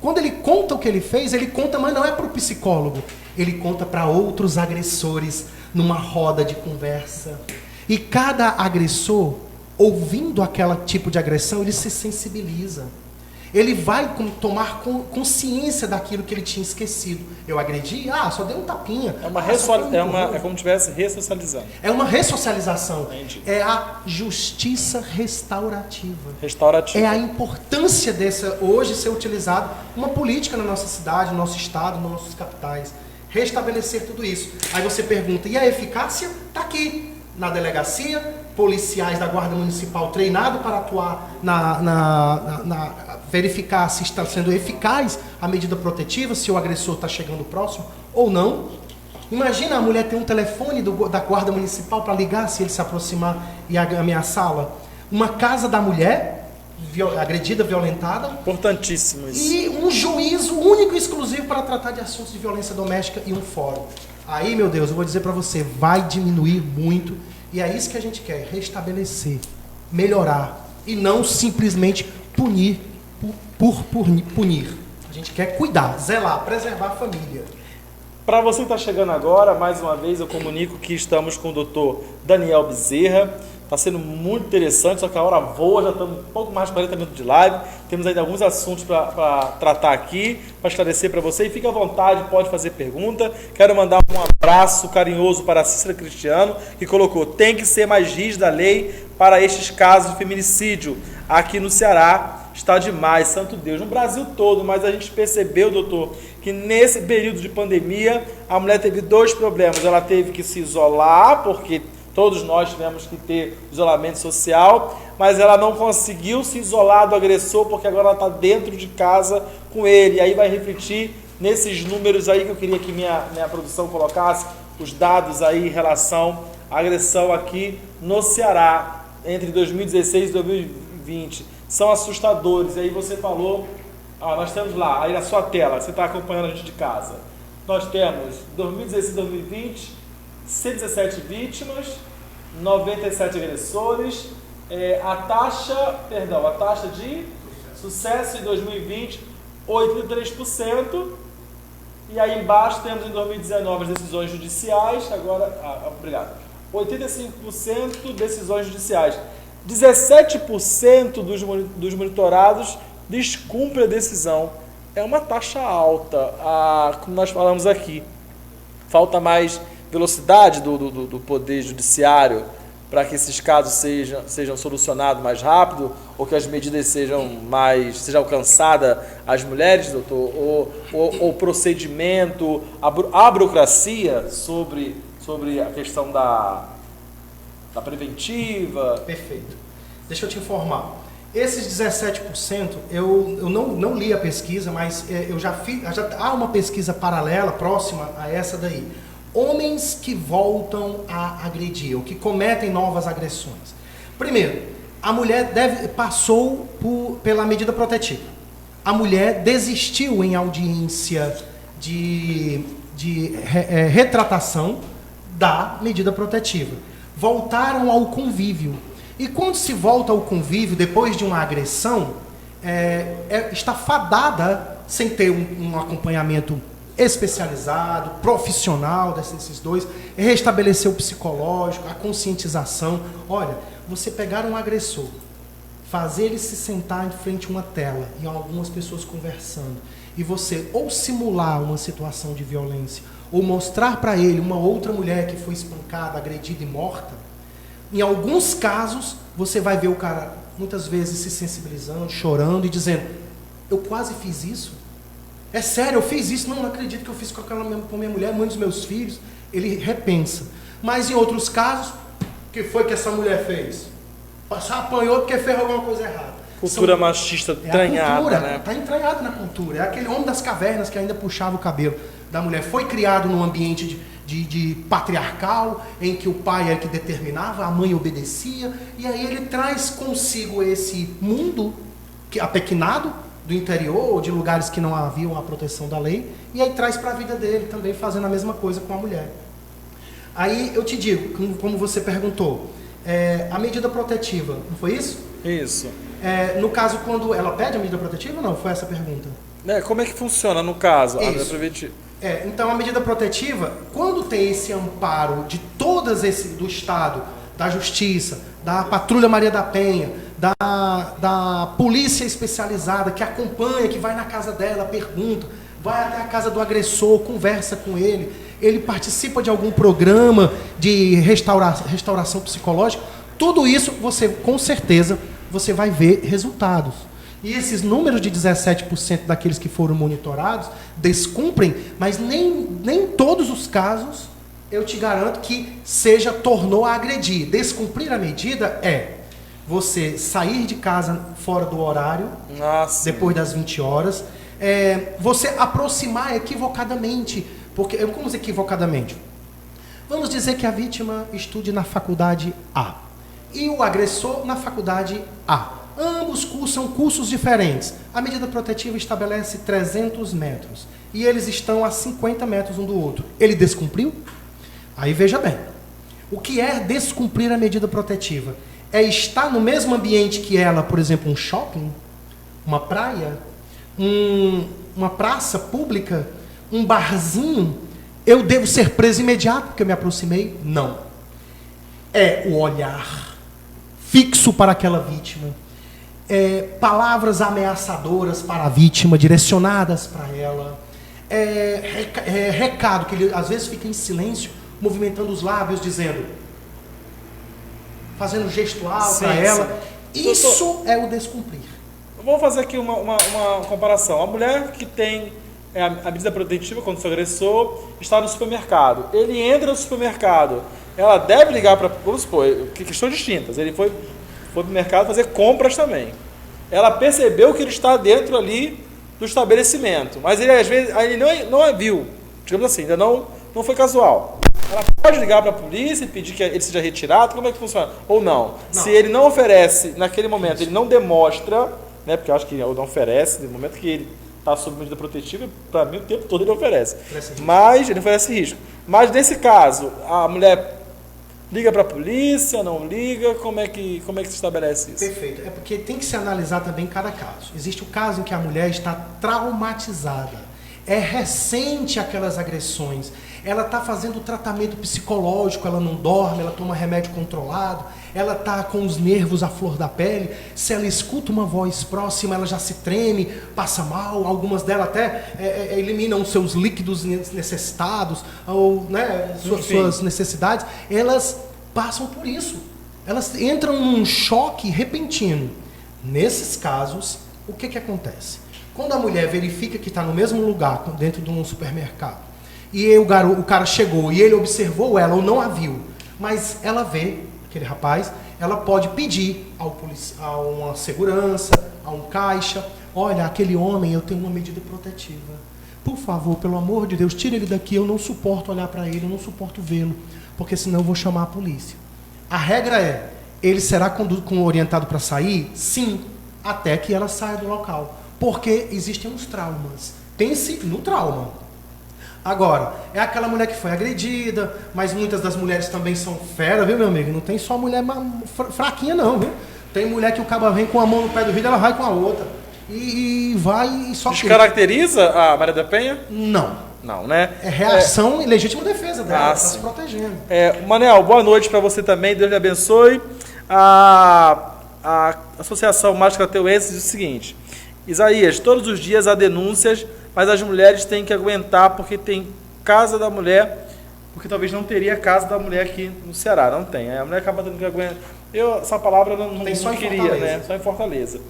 Quando ele conta o que ele fez, ele conta, mas não é para o psicólogo. Ele conta para outros agressores numa roda de conversa. E cada agressor, ouvindo aquele tipo de agressão, ele se sensibiliza. Ele vai tomar consciência daquilo que ele tinha esquecido. Eu agredi? Só dei um tapinha. É como se estivesse ressocializando. É uma ressocialização. Entendi. É a justiça restaurativa. Restaurativa. É a importância dessa, hoje, ser utilizado uma política na nossa cidade, no nosso estado, nas nossas capitais. Restabelecer tudo isso. Aí você pergunta, e a eficácia? Está aqui. Na delegacia, policiais da Guarda Municipal treinados para atuar verificar se está sendo eficaz a medida protetiva, se o agressor está chegando próximo ou não. Imagina a mulher ter um telefone da guarda municipal para ligar se ele se aproximar e ameaçá-la. Uma casa da mulher agredida, violentada. Importantíssimo isso. E um juízo único e exclusivo para tratar de assuntos de violência doméstica e um fórum. Aí, meu Deus, eu vou dizer para você, vai diminuir muito. E é isso que a gente quer, restabelecer, melhorar. E não simplesmente punir por punir. A gente quer cuidar, zelar, preservar a família. Para você que está chegando agora, mais uma vez eu comunico que estamos com o Dr. Daniel Bezerra. Está sendo muito interessante, só que a hora voa, já estamos um pouco mais de 40 minutos de live. Temos ainda alguns assuntos para tratar aqui, para esclarecer para você. E fique à vontade, pode fazer pergunta. Quero mandar um abraço carinhoso para a Cícera Cristiano, que colocou: tem que ser mais rígida a lei para estes casos de feminicídio. Aqui no Ceará está demais, santo Deus. No Brasil todo, mas a gente percebeu, doutor, que nesse período de pandemia, a mulher teve dois problemas. Ela teve que se isolar, porque todos nós tivemos que ter isolamento social, mas ela não conseguiu se isolar do agressor, porque agora ela está dentro de casa com ele. E aí vai refletir nesses números aí que eu queria que minha produção colocasse, os dados aí em relação à agressão aqui no Ceará, entre 2016 e 2020. São assustadores. E aí você falou, nós temos lá, aí na sua tela, você está acompanhando a gente de casa. Nós temos 2016 e 2020, 117 vítimas, 97 agressores, a taxa de sucesso em 2020, 83%, e aí embaixo temos em 2019 as decisões judiciais, agora, obrigado, 85% decisões judiciais, 17% dos monitorados descumprem a decisão. É uma taxa alta, como nós falamos aqui. Falta mais velocidade do poder judiciário para que esses casos sejam solucionados mais rápido, ou que as medidas seja alcançada às mulheres, doutor, ou procedimento, a burocracia sobre a questão da preventiva. Perfeito. Deixa eu te informar. Esses 17%, eu não li a pesquisa, mas já há uma pesquisa paralela, próxima a essa daí. Homens que voltam a agredir, ou que cometem novas agressões. Primeiro, a mulher passou pela medida protetiva. A mulher desistiu em audiência de retratação da medida protetiva. Voltaram ao convívio. E quando se volta ao convívio depois de uma agressão, está fadada, sem ter um acompanhamento especializado, profissional desses dois, restabelecer o psicológico, a conscientização. Olha, você pegar um agressor, fazer ele se sentar em frente a uma tela e algumas pessoas conversando, e você ou simular uma situação de violência, ou mostrar para ele uma outra mulher que foi espancada, agredida e morta, em alguns casos você vai ver o cara muitas vezes se sensibilizando, chorando e dizendo: eu quase fiz isso. É sério, eu fiz isso, não acredito que eu fiz com minha mulher, mãe dos meus filhos. Ele repensa. Mas em outros casos, o que foi que essa mulher fez? Só apanhou porque fez alguma coisa errada. Cultura machista entranhada, né? Está entranhado na cultura. É aquele homem das cavernas que ainda puxava o cabelo da mulher. Foi criado num ambiente de patriarcal, em que o pai era que determinava, a mãe obedecia, e aí ele traz consigo esse mundo apequenado, do interior, ou de lugares que não haviam a proteção da lei, e aí traz para a vida dele também, fazendo a mesma coisa com a mulher. Aí eu te digo, como você perguntou, a medida protetiva, não foi isso? Isso. No caso, quando ela pede a medida protetiva, não? Foi essa a pergunta? Como é que funciona no caso? Então, a medida protetiva, quando tem esse amparo de do Estado, da Justiça, da Patrulha Maria da Penha, da polícia especializada que acompanha, que vai na casa dela, pergunta, vai até a casa do agressor, conversa com ele participa de algum programa de restauração psicológica, tudo isso com certeza você vai ver resultados. E esses números de 17% daqueles que foram monitorados descumprem, mas nem todos os casos eu te garanto que tornou a agredir. Descumprir a medida você sair de casa fora do horário, depois das 20 horas, você aproximar equivocadamente, porque, como equivocadamente? Vamos dizer que a vítima estude na faculdade A e o agressor na faculdade A. Ambos cursam cursos diferentes. A medida protetiva estabelece 300 metros e eles estão a 50 metros um do outro. Ele descumpriu? Aí veja bem, o que é descumprir a medida protetiva? É estar no mesmo ambiente que ela, por exemplo, um shopping, uma praia, uma praça pública, um barzinho. Eu devo ser preso imediato porque eu me aproximei? Não. É o olhar fixo para aquela vítima. Palavras ameaçadoras para a vítima, direcionadas para ela. Recado, que ele às vezes fica em silêncio, movimentando os lábios, dizendo, fazendo gestual para ela. Isso é o descumprir. Vamos fazer aqui uma comparação. A mulher que tem a medida protetiva contra o seu agressor está no supermercado. Ele entra no supermercado. Ela deve ligar para... Vamos supor, questões distintas. Ele foi para o mercado fazer compras também. Ela percebeu que ele está dentro ali do estabelecimento. Mas ele, às vezes, ele não viu. Digamos assim, ainda não foi casual. Ela pode ligar para a polícia e pedir que ele seja retirado? Como é que funciona? Ou não? Se ele não oferece, naquele momento, ele não demonstra, né, porque eu acho que ele não oferece, no momento que ele está sob medida protetiva, para mim o tempo todo ele oferece. Mas ele oferece risco. Mas nesse caso, a mulher liga para a polícia, não liga? Como é que se estabelece isso? Perfeito. É porque tem que se analisar também cada caso. Existe o caso em que a mulher está traumatizada. É recente aquelas agressões. Ela está fazendo tratamento psicológico, ela não dorme, ela toma remédio controlado, ela está com os nervos à flor da pele. Se ela escuta uma voz próxima, ela já se treme, passa mal. Algumas delas até eliminam os seus líquidos necessitados, ou suas necessidades. Elas passam por isso. Elas entram num choque repentino. Nesses casos, o que acontece? Quando a mulher verifica que está no mesmo lugar, dentro de um supermercado, e o cara chegou e ele observou ela ou não a viu, mas ela vê aquele rapaz, ela pode pedir a uma segurança, a um caixa, olha, aquele homem, eu tenho uma medida protetiva. Por favor, pelo amor de Deus, tire ele daqui, eu não suporto olhar para ele, eu não suporto vê-lo, porque senão eu vou chamar a polícia. A regra é, ele será orientado para sair? Sim, até que ela saia do local. Porque existem uns traumas. Pense no trauma. Agora, é aquela mulher que foi agredida, mas muitas das mulheres também são fera, viu, meu amigo? Não tem só mulher fraquinha, não, viu? Tem mulher que o cara vem com a mão no pé do vidro, ela vai com a outra. E vai e só... Descaracteriza a Maria da Penha? Não. Não, né? É reação e legítima defesa dela, ela está se protegendo. Manel, boa noite para você também, Deus lhe abençoe. A Associação Mágica Crateuense diz o seguinte: Isaías, todos os dias há denúncias, mas as mulheres têm que aguentar porque tem casa da mulher, porque talvez não teria casa da mulher aqui no Ceará, não tem. A mulher acaba tendo que aguentar. Essa palavra não queria, né? Só em Fortaleza.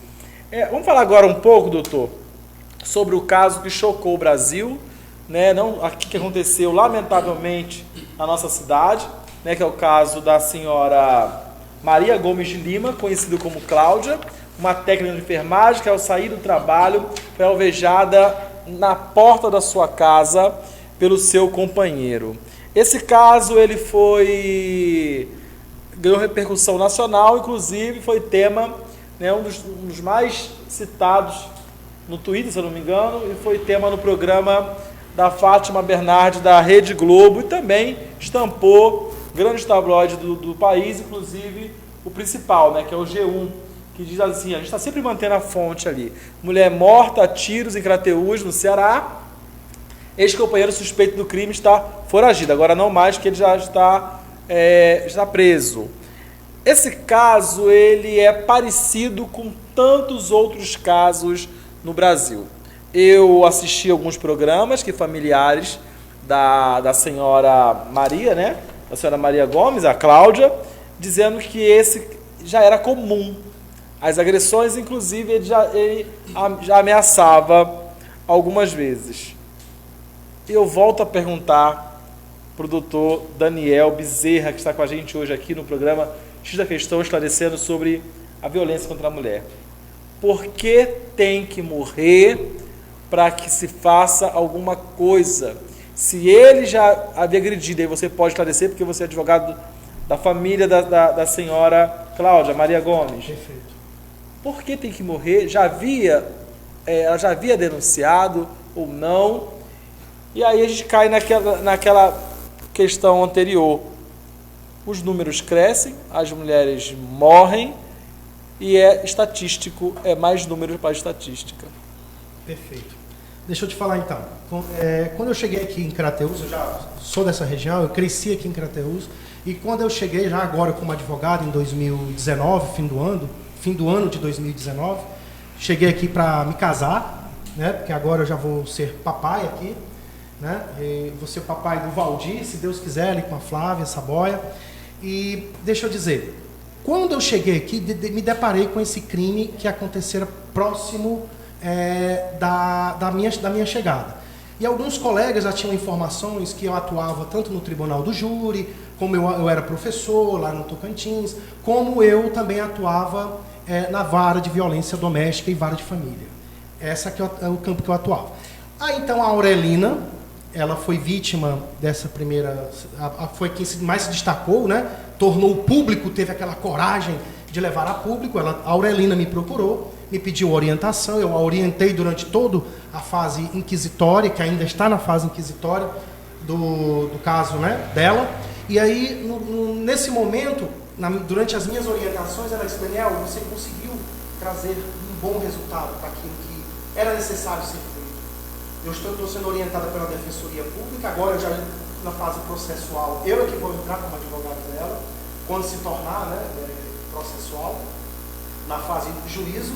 Vamos falar agora um pouco, doutor, sobre o caso que chocou o Brasil, né? Aqui que aconteceu lamentavelmente na nossa cidade, né? Que é o caso da senhora Maria Gomes de Lima, conhecida como Cláudia, uma técnica de enfermagem que, ao sair do trabalho, foi alvejada na porta da sua casa pelo seu companheiro. Esse caso ele ganhou repercussão nacional, inclusive foi tema, né, um dos mais citados no Twitter, se eu não me engano, e foi tema no programa da Fátima Bernardes da Rede Globo, e também estampou grandes tabloides do país, inclusive o principal, né, que é o G1, que diz assim, a gente está sempre mantendo a fonte ali: mulher morta a tiros em Crateús, no Ceará, ex-companheiro suspeito do crime está foragido, agora não mais, que ele já está preso. Esse caso ele é parecido com tantos outros casos no Brasil. Eu assisti alguns programas que familiares da senhora Maria, né, da senhora Maria Gomes, a Cláudia, dizendo que esse já era comum. As agressões, inclusive, ele já ameaçava algumas vezes. Eu volto a perguntar para o doutor Daniel Bezerra, que está com a gente hoje aqui no programa X da Questão, esclarecendo sobre a violência contra a mulher. Por que tem que morrer para que se faça alguma coisa? Se ele já havia agredido, aí você pode esclarecer, porque você é advogado da família da senhora Cláudia Maria Gomes. Perfeito. Por que tem que morrer? Ela já havia denunciado ou não? E aí a gente cai naquela questão anterior. Os números crescem, as mulheres morrem e é estatístico, é mais números para a estatística. Perfeito. Deixa eu te falar então. Quando eu cheguei aqui em Crateús, eu já sou dessa região, eu cresci aqui em Crateús, e quando eu cheguei já agora como advogado em 2019, fim do ano de 2019, cheguei aqui para me casar, né? Porque agora eu já vou ser papai aqui, né? Vou ser papai do Valdir, se Deus quiser, ali com a Flávia Saboia. E deixa eu dizer, quando eu cheguei aqui, me deparei com esse crime que acontecera próximo da minha chegada. E alguns colegas já tinham informações que eu atuava tanto no Tribunal do Júri, como eu era professor lá no Tocantins, como eu também atuava na vara de violência doméstica e vara de família. Esse aqui é o campo que eu atuava. Então a Aurelina, ela foi vítima dessa primeira... Foi quem mais se destacou, né? Tornou público, teve aquela coragem de levar a público. A Aurelina me procurou, me pediu orientação, eu a orientei durante toda a fase inquisitória, que ainda está na fase inquisitória do caso, né, dela. E aí, nesse momento, durante as minhas orientações, ela disse: Daniel, você conseguiu trazer um bom resultado para aquilo que era necessário ser feito. Eu estou sendo orientada pela Defensoria Pública, agora já na fase processual, eu é que vou entrar como advogado dela, quando se tornar, né, processual, na fase do juízo.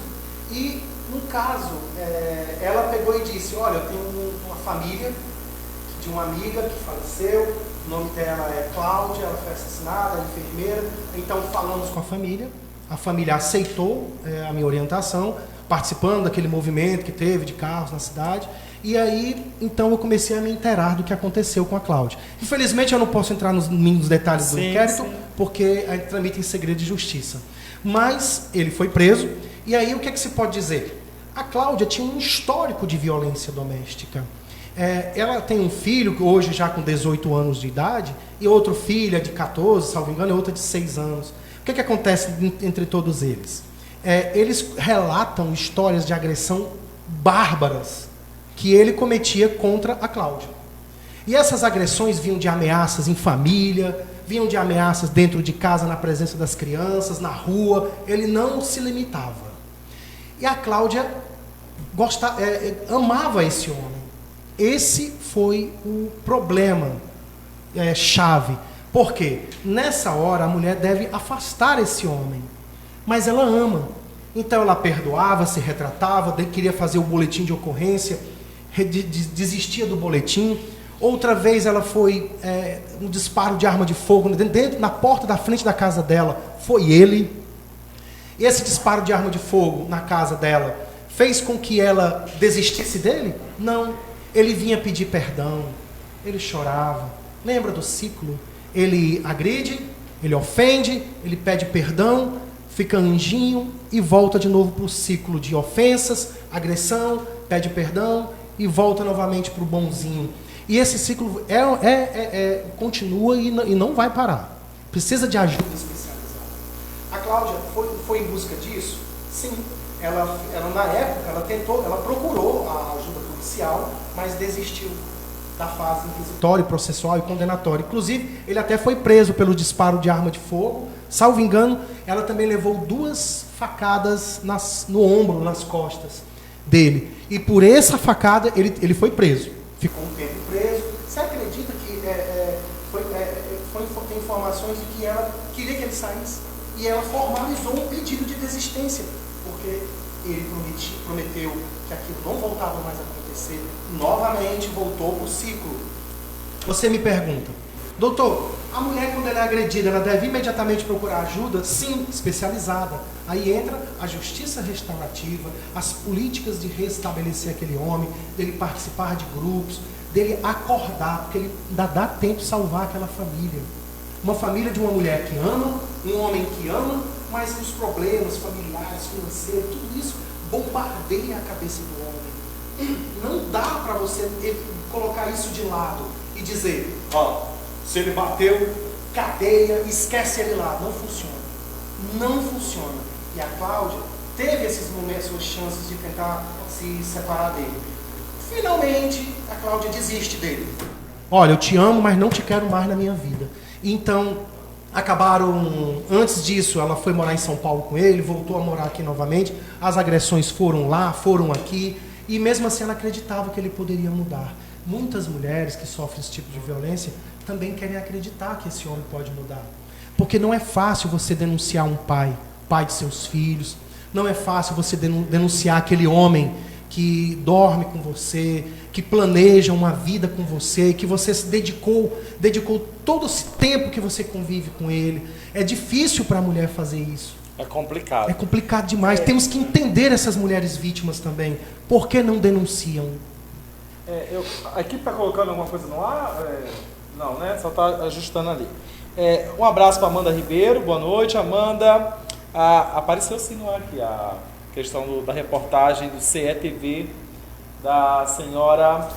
E, no caso, ela pegou e disse: olha, eu tenho uma família de uma amiga que faleceu, o nome dela é Cláudia, ela foi assassinada, ela é enfermeira. Então, falamos com a família aceitou a minha orientação, participando daquele movimento que teve de carros na cidade. E aí, então, eu comecei a me inteirar do que aconteceu com a Cláudia. Infelizmente, eu não posso entrar nos mínimos detalhes do inquérito, porque a gente tramita em segredo de justiça. Mas ele foi preso. E aí, o que é que se pode dizer? A Cláudia tinha um histórico de violência doméstica. Ela tem um filho, hoje já com 18 anos de idade, e outro filho de 14, salvo engano, e outra de 6 anos. O que é que acontece entre todos eles? Eles relatam histórias de agressão bárbaras que ele cometia contra a Cláudia. E essas agressões vinham de ameaças em família, vinham de ameaças dentro de casa, na presença das crianças, na rua. Ele não se limitava. E a Cláudia amava esse homem. Esse foi o problema chave. Por quê? Nessa hora a mulher deve afastar esse homem. Mas ela ama. Então ela perdoava, se retratava, queria fazer o boletim de ocorrência, desistia do boletim. Outra vez ela foi um disparo de arma de fogo na porta da frente da casa dela. Foi ele. E esse disparo de arma de fogo na casa dela fez com que ela desistisse dele? Não. Ele vinha pedir perdão, ele chorava. Lembra do ciclo? Ele agride, ele ofende, ele pede perdão, fica anjinho e volta de novo para o ciclo de ofensas, agressão, pede perdão e volta novamente para o bonzinho. E esse ciclo continua e não vai parar. Precisa de ajuda especializada. A Cláudia foi em busca disso? Sim. Ela na época, ela procurou a ajuda policial, mas desistiu da fase inquisitória, processual e condenatória. Inclusive, ele até foi preso pelo disparo de arma de fogo. Salvo engano, ela também levou 2 facadas no ombro, nas costas dele. E por essa facada, ele foi preso. Ficou um tempo preso. Você acredita que tem informações de que ela queria que ele saísse? E ela formalizou um pedido de desistência, porque ele prometeu que aquilo não voltava mais a acontecer. Novamente voltou para o ciclo. Você me pergunta: doutor, a mulher, quando ela é agredida, ela deve imediatamente procurar ajuda? Sim, especializada. Aí entra a justiça restaurativa, as políticas de restabelecer aquele homem, dele participar de grupos, dele acordar, porque ele ainda dá tempo de salvar aquela família. Uma família de uma mulher que ama, um homem que ama, mas os problemas familiares, financeiros, tudo isso bombardeia a cabeça do homem. Não dá para você colocar isso de lado e dizer, ó, se ele bateu, cadeia, esquece ele lá. Não funciona. Não funciona. E a Cláudia teve esses momentos, suas chances de tentar se separar dele. Finalmente, a Cláudia desiste dele. Olha, eu te amo, mas não te quero mais na minha vida. Então, acabaram, antes disso, ela foi morar em São Paulo com ele, voltou a morar aqui novamente, as agressões foram lá, foram aqui, e mesmo assim ela acreditava que ele poderia mudar. Muitas mulheres que sofrem esse tipo de violência também querem acreditar que esse homem pode mudar. Porque não é fácil você denunciar um pai de seus filhos, não é fácil você denunciar aquele homem que dorme com você, que planeja uma vida com você, que você se dedicou todo esse tempo que você convive com ele. É difícil para a mulher fazer isso. É complicado. É complicado demais. Temos que entender essas mulheres vítimas também. Por que não denunciam? A equipe está colocando alguma coisa no ar? Não, né? Só está ajustando ali. Um abraço para Amanda Ribeiro. Boa noite, Amanda. Apareceu sim no ar aqui a questão da reportagem do CETV da senhora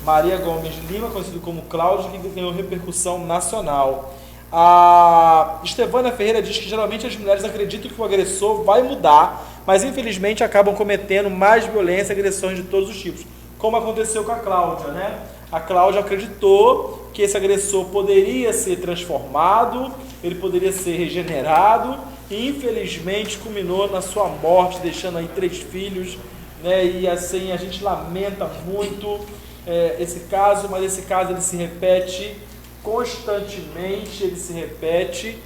Maria Gomes Lima, conhecida como Cláudia, que ganhou repercussão nacional. A Estevânia Ferreira diz que geralmente as mulheres acreditam que o agressor vai mudar, mas infelizmente acabam cometendo mais violência e agressões de todos os tipos, como aconteceu com a Cláudia, né? A Cláudia acreditou que esse agressor poderia ser transformado, ele poderia ser regenerado, e infelizmente culminou na sua morte, deixando aí 3 filhos, né? E assim a gente lamenta muito esse caso, mas esse caso ele se repete constantemente, ele se repete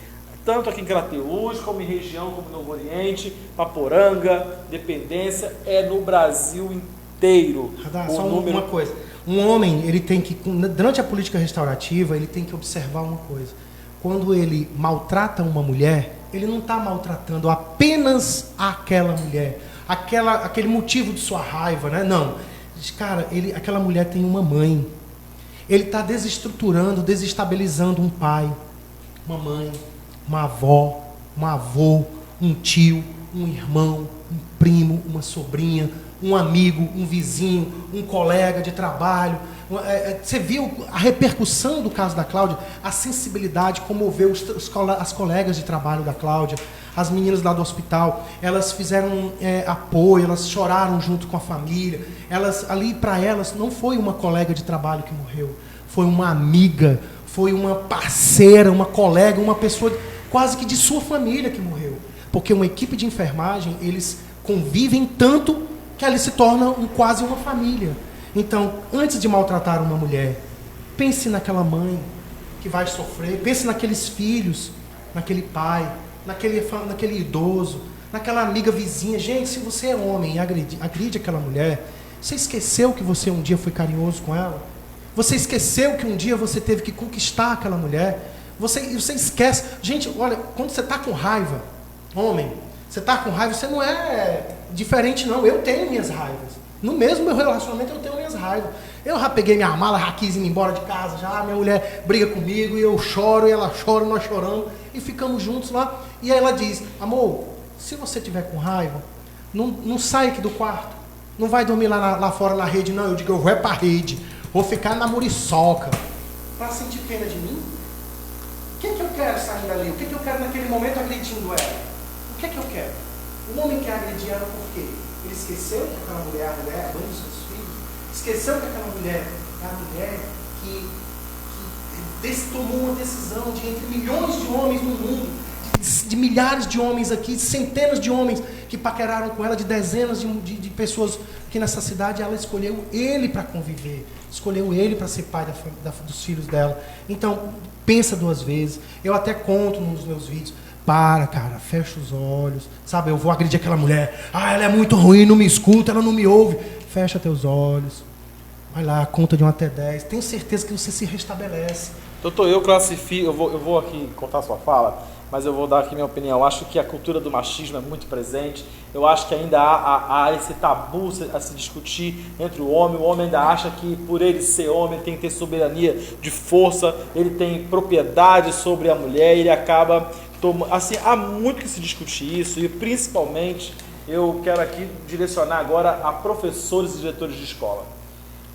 tanto aqui em Crateús, como em região, como no Novo Oriente, Paporanga, Dependência, no Brasil inteiro. Só uma coisa, um homem, ele tem que, durante a política restaurativa, ele tem que observar uma coisa: quando ele maltrata uma mulher, ele não está maltratando apenas aquela mulher, aquele motivo de sua raiva, né? Não, cara, aquela mulher tem uma mãe. Ele está desestruturando, desestabilizando um pai, uma mãe, uma avó, um avô, um tio, um irmão, um primo, uma sobrinha, um amigo, um vizinho, um colega de trabalho. Você viu a repercussão do caso da Cláudia? A sensibilidade comoveu as colegas de trabalho da Cláudia, as meninas lá do hospital. Elas fizeram apoio, elas choraram junto com a família. Ali para elas não foi uma colega de trabalho que morreu, foi uma amiga, foi uma parceira, uma colega, uma pessoa quase que de sua família que morreu. Porque uma equipe de enfermagem, eles convivem tanto que eles se tornam quase uma família. Então, antes de maltratar uma mulher, pense naquela mãe que vai sofrer, pense naqueles filhos, naquele pai, naquele idoso, naquela amiga vizinha. Gente, se você é homem e agride aquela mulher, você esqueceu que você um dia foi carinhoso com ela? Você esqueceu que um dia você teve que conquistar aquela mulher? Você esquece. Gente, olha, quando você está com raiva, homem, você está com raiva, você não é diferente não. Eu tenho minhas raivas. No mesmo meu relacionamento eu tenho minhas raivas. Eu já peguei minha mala, já quis ir embora de casa, já minha mulher briga comigo e eu choro, e ela chora, nós choramos e ficamos juntos lá. E aí ela diz: amor, se você tiver com raiva, não sai aqui do quarto, não vai dormir lá fora na rede, não. Eu digo: eu vou para a rede, vou ficar na muriçoca. Para sentir pena de mim? O que eu quero saindo dali? O que eu quero naquele momento agredindo ela? O que eu quero? O homem quer agredir ela por quê? Ele esqueceu que aquela mulher é a mulher, a mãe dos seus filhos. Esqueceu que aquela mulher é a mulher que tomou uma decisão de, entre milhões de homens no mundo, de milhares de homens aqui, de centenas de homens que paqueraram com ela, de dezenas de pessoas aqui nessa cidade. Ela escolheu ele para conviver, escolheu ele para ser pai dos filhos dela. Então, pensa 2 vezes. Eu até conto nos meus vídeos: para, cara, fecha os olhos, sabe? Eu vou agredir aquela mulher, ela é muito ruim, não me escuta, ela não me ouve. Fecha teus olhos, vai lá, conta de 1 até 10, tenho certeza que você se restabelece. Doutor, eu classifico, eu vou aqui cortar sua fala, mas eu vou dar aqui minha opinião. Eu acho que a cultura do machismo é muito presente. Eu acho que ainda há esse tabu a se discutir entre o homem ainda acha que por ele ser homem, ele tem que ter soberania de força, ele tem propriedade sobre a mulher, ele acaba Assim, há muito que se discutir isso e principalmente eu quero aqui direcionar agora a professores e diretores de escola.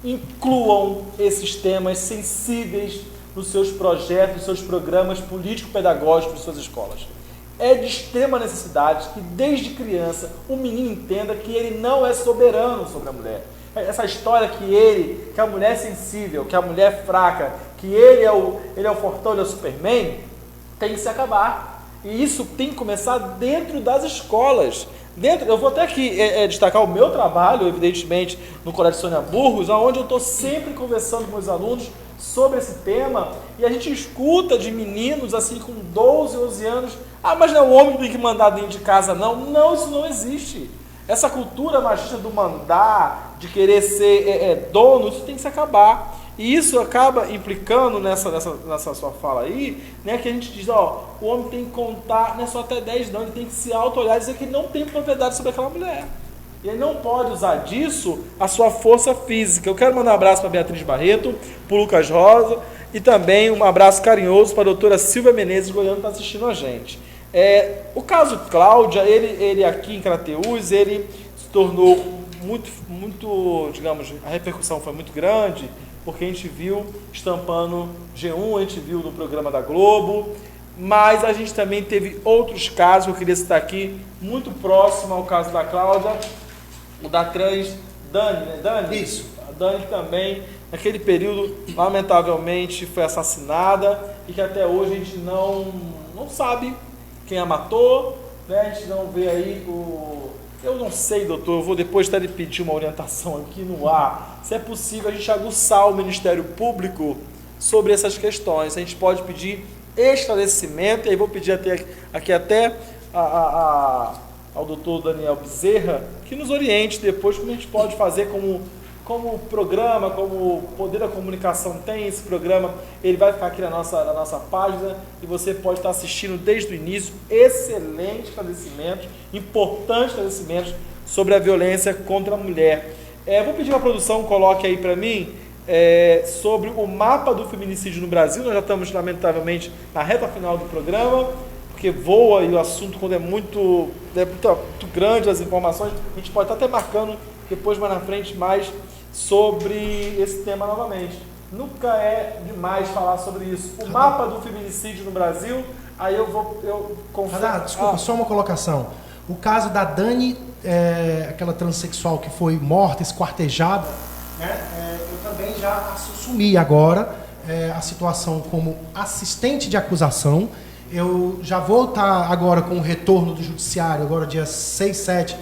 Incluam esses temas sensíveis nos seus projetos, nos seus programas político-pedagógicos de suas escolas. É de extrema necessidade que desde criança o menino entenda que ele não é soberano sobre a mulher. Essa história que a mulher é sensível, que a mulher é fraca, que ele é o fortão, ele é o Superman, tem que se acabar. E isso tem que começar dentro das escolas. Eu vou até aqui destacar o meu trabalho, evidentemente, no Colégio Sônia Burgos, onde eu estou sempre conversando com meus alunos sobre esse tema, e a gente escuta de meninos assim com 12, 11 anos, mas não é o homem que tem que mandar dentro de casa, não. Não, isso não existe. Essa cultura machista do mandar, de querer ser dono, isso tem que se acabar. E isso acaba implicando nessa sua fala aí, né, que a gente diz, o homem tem que contar, não é só até 10 não, ele tem que se auto-olhar e dizer que ele não tem propriedade sobre aquela mulher. E ele não pode usar disso a sua força física. Eu quero mandar um abraço para a Beatriz Barreto, para o Lucas Rosa, e também um abraço carinhoso para a doutora Silvia Menezes, Goiano, que está assistindo a gente. O caso Cláudia, ele aqui em Crateús, ele se tornou muito, digamos, a repercussão foi muito grande, porque a gente viu estampando G1, a gente viu no programa da Globo, mas a gente também teve outros casos, que eu queria citar aqui, muito próximo ao caso da Cláudia, o da trans Dani, né? Dani? Isso. A Dani também, naquele período, lamentavelmente, foi assassinada e que até hoje a gente não sabe quem a matou, né? A gente não vê aí Eu não sei, doutor, eu vou depois até lhe pedir uma orientação aqui no ar, se é possível a gente aguçar o Ministério Público sobre essas questões. A gente pode pedir esclarecimento, e aí vou pedir aqui até ao doutor Daniel Bezerra, que nos oriente depois como a gente pode fazer como programa, como o Poder da Comunicação tem esse programa, ele vai ficar aqui na nossa página e você pode estar assistindo desde o início. Excelente esclarecimento, importante esclarecimento sobre a violência contra a mulher. Vou pedir que a produção coloque aí para mim sobre o mapa do feminicídio no Brasil. Nós já estamos, lamentavelmente, na reta final do programa, porque voa e o assunto, quando é muito grande as informações, a gente pode estar até marcando depois, mais na frente, mais sobre esse tema novamente. Nunca é demais falar sobre isso. O mapa do feminicídio no Brasil, aí eu confesso... Desculpa, só uma colocação. O caso da Dani, aquela transexual que foi morta, esquartejada, né, eu também já assumi agora a situação como assistente de acusação. Eu já vou estar agora com o retorno do judiciário, agora dia 6, 7,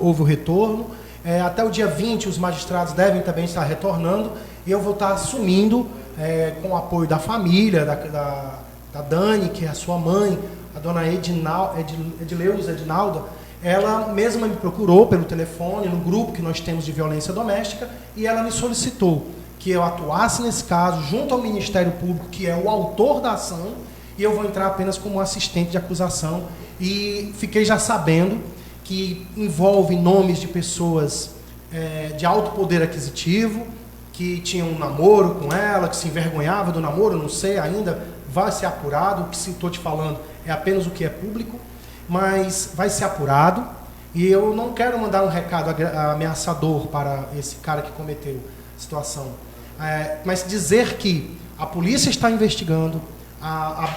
houve o retorno. Até o dia 20 os magistrados devem também estar retornando, e eu vou estar assumindo, com o apoio da família, da Dani, que é a sua mãe, a dona Edinalda, ela mesma me procurou pelo telefone, no grupo que nós temos de violência doméstica, e ela me solicitou que eu atuasse nesse caso junto ao Ministério Público, que é o autor da ação, e eu vou entrar apenas como assistente de acusação. E fiquei já sabendo que envolve nomes de pessoas de alto poder aquisitivo, que tinham um namoro com ela, que se envergonhava do namoro, não sei ainda, vai ser apurado. O que estou te falando é apenas o que é público, mas vai ser apurado. E eu não quero mandar um recado ameaçador para esse cara que cometeu a situação, mas dizer que a polícia está investigando,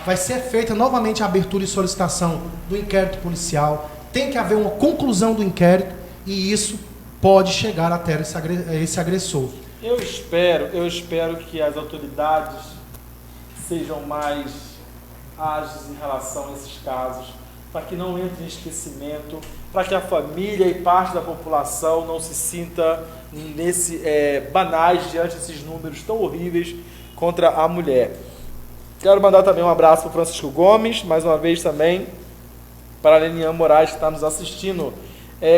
vai ser feita novamente a abertura e solicitação do inquérito policial. Tem que haver uma conclusão do inquérito, e isso pode chegar até esse agressor. Eu espero que as autoridades sejam mais ágeis em relação a esses casos, para que não entre em esquecimento, para que a família e parte da população não se sinta banais diante desses números tão horríveis contra a mulher. Quero mandar também um abraço para o Francisco Gomes, mais uma vez também, para a Lenian Moraes, que está nos assistindo.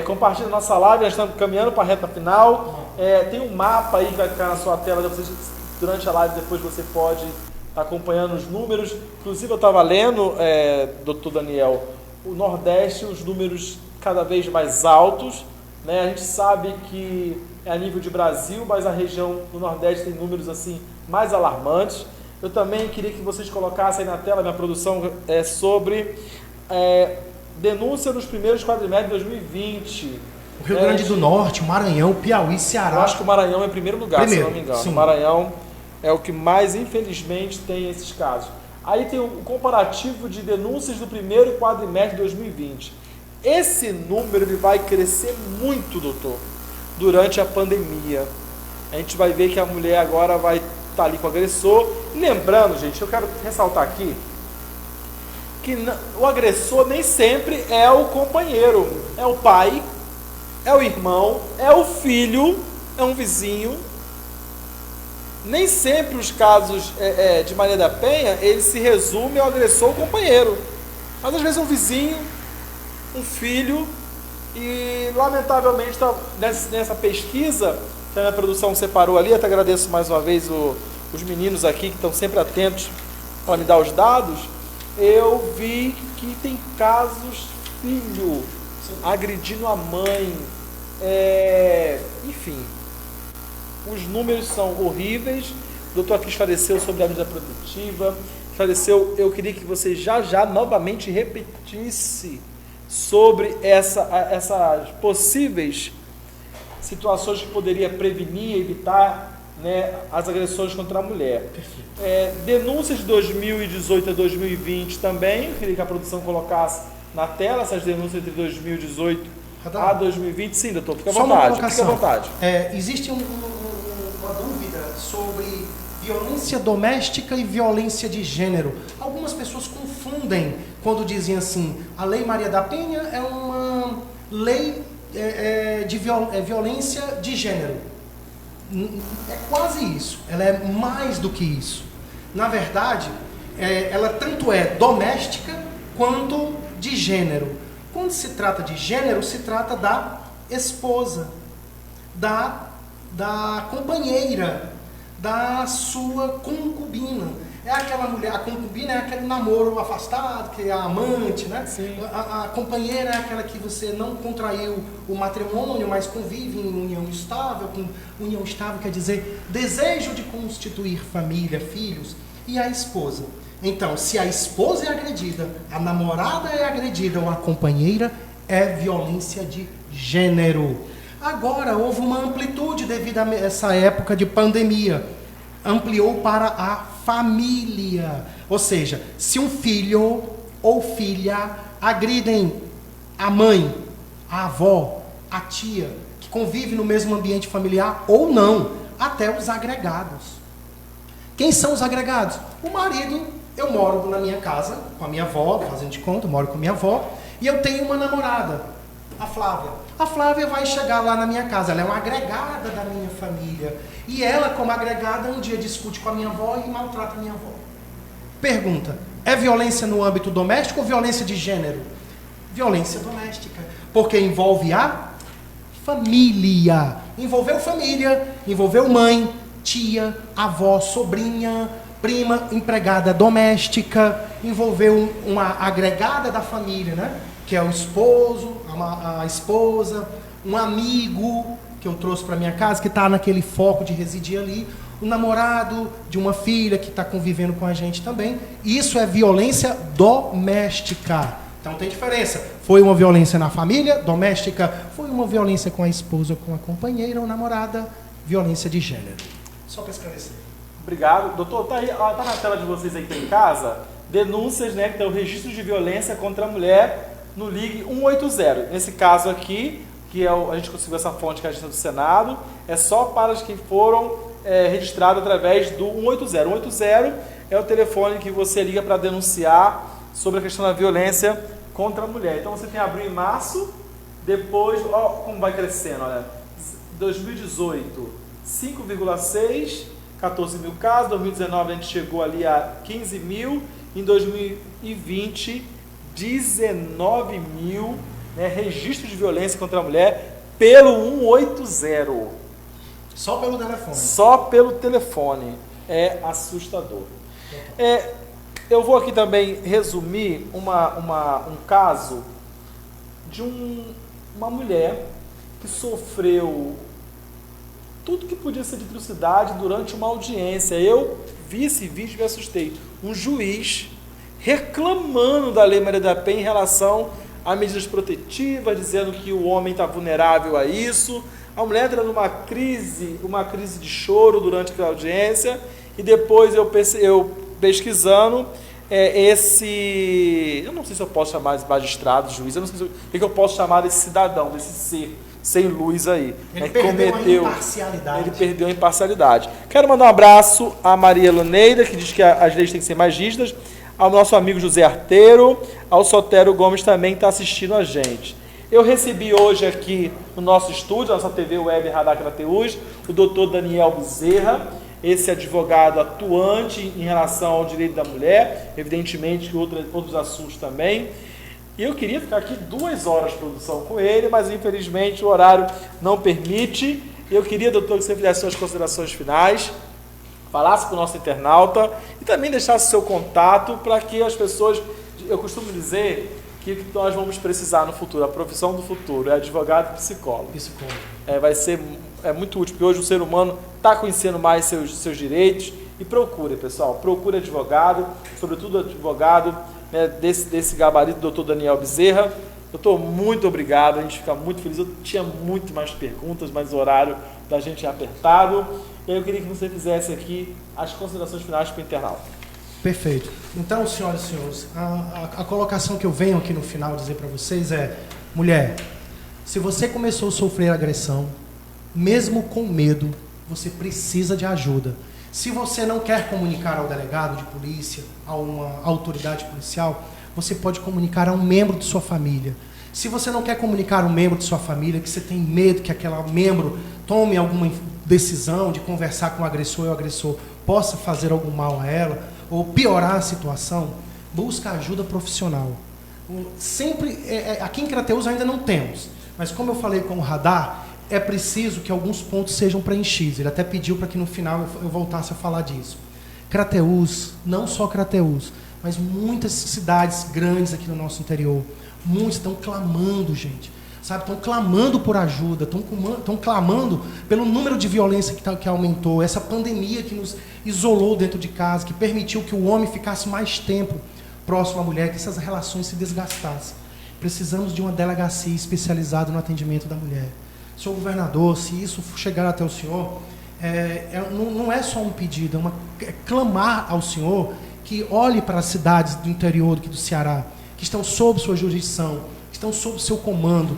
Compartilhe nossa live, nós estamos caminhando para a reta final. Tem um mapa aí que vai ficar na sua tela, durante a live depois você pode estar acompanhando os números. Inclusive eu estava lendo, doutor Daniel, o Nordeste, os números cada vez mais altos, né? A gente sabe que é a nível de Brasil, mas a região do Nordeste tem números assim mais alarmantes. Eu também queria que vocês colocassem na tela, minha produção, sobre denúncia nos primeiros quadrimestres de 2020. O Rio Grande do Norte, o Maranhão, Piauí, Ceará. Eu acho que o Maranhão é em primeiro lugar, se não me engano. Sim. O Maranhão é o que mais, infelizmente, tem esses casos. Aí tem o comparativo de denúncias do primeiro quadrimestre de 2020. Esse número ele vai crescer muito, doutor, durante a pandemia. A gente vai ver que a mulher agora vai estar ali com o agressor. E lembrando, gente, eu quero ressaltar aqui que o agressor nem sempre é o companheiro, é o pai, é o irmão, é o filho, é um vizinho. Nem sempre os casos de Maria da Penha, ele se resume ao agressor ou companheiro. Mas às vezes um vizinho, um filho, e lamentavelmente nessa pesquisa que a minha produção separou ali, até agradeço mais uma vez os meninos aqui que estão sempre atentos para me dar os dados, eu vi que tem casos filho agredindo a mãe, enfim, os números são horríveis. O doutor aqui esclareceu sobre a medida protetiva, eu queria que você já novamente repetisse sobre essas possíveis situações que poderia prevenir, evitar, né, as agressões contra a mulher. Denúncias de 2018 a 2020 também, eu queria que a produção colocasse na tela essas denúncias de 2018 a 2020. Sim, doutor, fica à vontade. Existe uma dúvida sobre violência doméstica e violência de gênero. Algumas pessoas confundem quando dizem assim, a Lei Maria da Penha é uma lei de violência de gênero. É quase isso, ela é mais do que isso. Na verdade, ela tanto é doméstica quanto de gênero. Quando se trata de gênero, se trata da esposa, da companheira, da sua concubina. É aquela mulher, a concubina é aquele namoro afastado, que é a amante, né? A companheira é aquela que você não contraiu o matrimônio, mas convive em união estável. União estável quer dizer desejo de constituir família, filhos. E a esposa. Então, se a esposa é agredida, a namorada é agredida ou a companheira, é violência de gênero. Agora, houve uma amplitude devido a essa época de pandemia. Ampliou para a família. Ou seja, se um filho ou filha agridem a mãe, a avó, a tia, que convive no mesmo ambiente familiar ou não, até os agregados. Quem são os agregados? O marido, eu moro na minha casa com a minha avó, fazendo de conta, eu moro com a minha avó, e eu tenho uma namorada, a Flávia. A Flávia vai chegar lá na minha casa, ela é uma agregada da minha família. E ela, como agregada, um dia discute com a minha avó e maltrata a minha avó. Pergunta, é violência no âmbito doméstico ou violência de gênero? Violência doméstica, porque envolve a família. Envolveu família, envolveu mãe, tia, avó, sobrinha, prima, empregada doméstica, envolveu uma agregada da família, né? Que é o esposo, a esposa, um amigo que eu trouxe para minha casa, que está naquele foco de residir ali, o namorado de uma filha que está convivendo com a gente também. Isso é violência doméstica. Então tem diferença. Foi uma violência na família, doméstica, foi uma violência com a esposa, com a companheira ou namorada, violência de gênero. Só para esclarecer. Obrigado. Doutor, tá na tela de vocês aí que tem em casa, denúncias, né, que tem o registro de violência contra a mulher no Ligue 180. Nesse caso aqui, que a gente conseguiu essa fonte que é a agência do Senado, é só para as que foram registradas através do 180. 180 é o telefone que você liga para denunciar sobre a questão da violência contra a mulher. Então você tem abril em março, depois, ó, como vai crescendo, olha, 2018, 5,6, 14 mil casos, 2019 a gente chegou ali a 15 mil, em 2020, 19 mil, né, registro de violência contra a mulher pelo 180. Só pelo telefone? Só pelo telefone. É assustador. Eu vou aqui também resumir um caso de uma mulher que sofreu tudo que podia ser de atrocidade durante uma audiência. Eu vi esse vídeo e me assustei. Um juiz reclamando da Lei Maria da Penha em relação a medidas protetivas, dizendo que o homem está vulnerável a isso. A mulher entra numa crise de choro durante a audiência, e depois eu pesquisando, eu não sei se eu posso chamar de magistrado, juiz, eu não sei o que eu posso chamar desse cidadão, desse ser sem luz aí. Ele perdeu a imparcialidade. Ele perdeu a imparcialidade. Quero mandar um abraço à Maria Luneida, que diz que as leis têm que ser mais rígidas, ao nosso amigo José Arteiro, ao Sotero Gomes também, que está assistindo a gente. Eu recebi hoje aqui no nosso estúdio, nossa TV Web Radar Crateús, o doutor Daniel Bezerra, esse advogado atuante em relação ao direito da mulher, evidentemente que outros assuntos também. E eu queria ficar aqui 2 horas de produção com ele, mas infelizmente o horário não permite. Eu queria, doutor, que você fizesse suas considerações finais, falasse para o nosso internauta e também deixasse seu contato para que as pessoas... Eu costumo dizer que nós vamos precisar no futuro, a profissão do futuro é advogado e psicólogo. Vai ser muito útil, porque hoje o ser humano está conhecendo mais seus direitos. E procure, pessoal, procure advogado, sobretudo advogado, né, desse gabarito, doutor Daniel Bezerra. Doutor, muito obrigado, a gente fica muito feliz. Eu tinha muito mais perguntas, mas o horário da gente é apertado. E aí eu queria que você fizesse aqui as considerações finais para o internauta. Perfeito. Então, senhoras e senhores, a colocação que eu venho aqui no final dizer para vocês é: mulher, se você começou a sofrer agressão, mesmo com medo, você precisa de ajuda. Se você não quer comunicar ao delegado de polícia, a uma autoridade policial, você pode comunicar a um membro de sua família. Se você não quer comunicar a um membro de sua família, que você tem medo que aquele membro tome alguma decisão de conversar com o agressor e o agressor possa fazer algum mal a ela, ou piorar a situação, busca ajuda profissional. Sempre, aqui em Crateús ainda não temos, mas como eu falei com o Radar, é preciso que alguns pontos sejam preenchidos. Ele até pediu para que no final eu voltasse a falar disso. Crateús, não só Crateús, mas muitas cidades grandes aqui no nosso interior, muitos estão clamando, gente, sabe? Estão clamando por ajuda, estão clamando pelo número de violência que aumentou, essa pandemia que nos isolou dentro de casa, que permitiu que o homem ficasse mais tempo próximo à mulher, que essas relações se desgastassem. Precisamos de uma delegacia especializada no atendimento da mulher. Senhor governador, se isso chegar até o senhor, não é só um pedido, é clamar ao senhor que olhe para as cidades do interior aqui do Ceará, que estão sob sua jurisdição, que estão sob seu comando.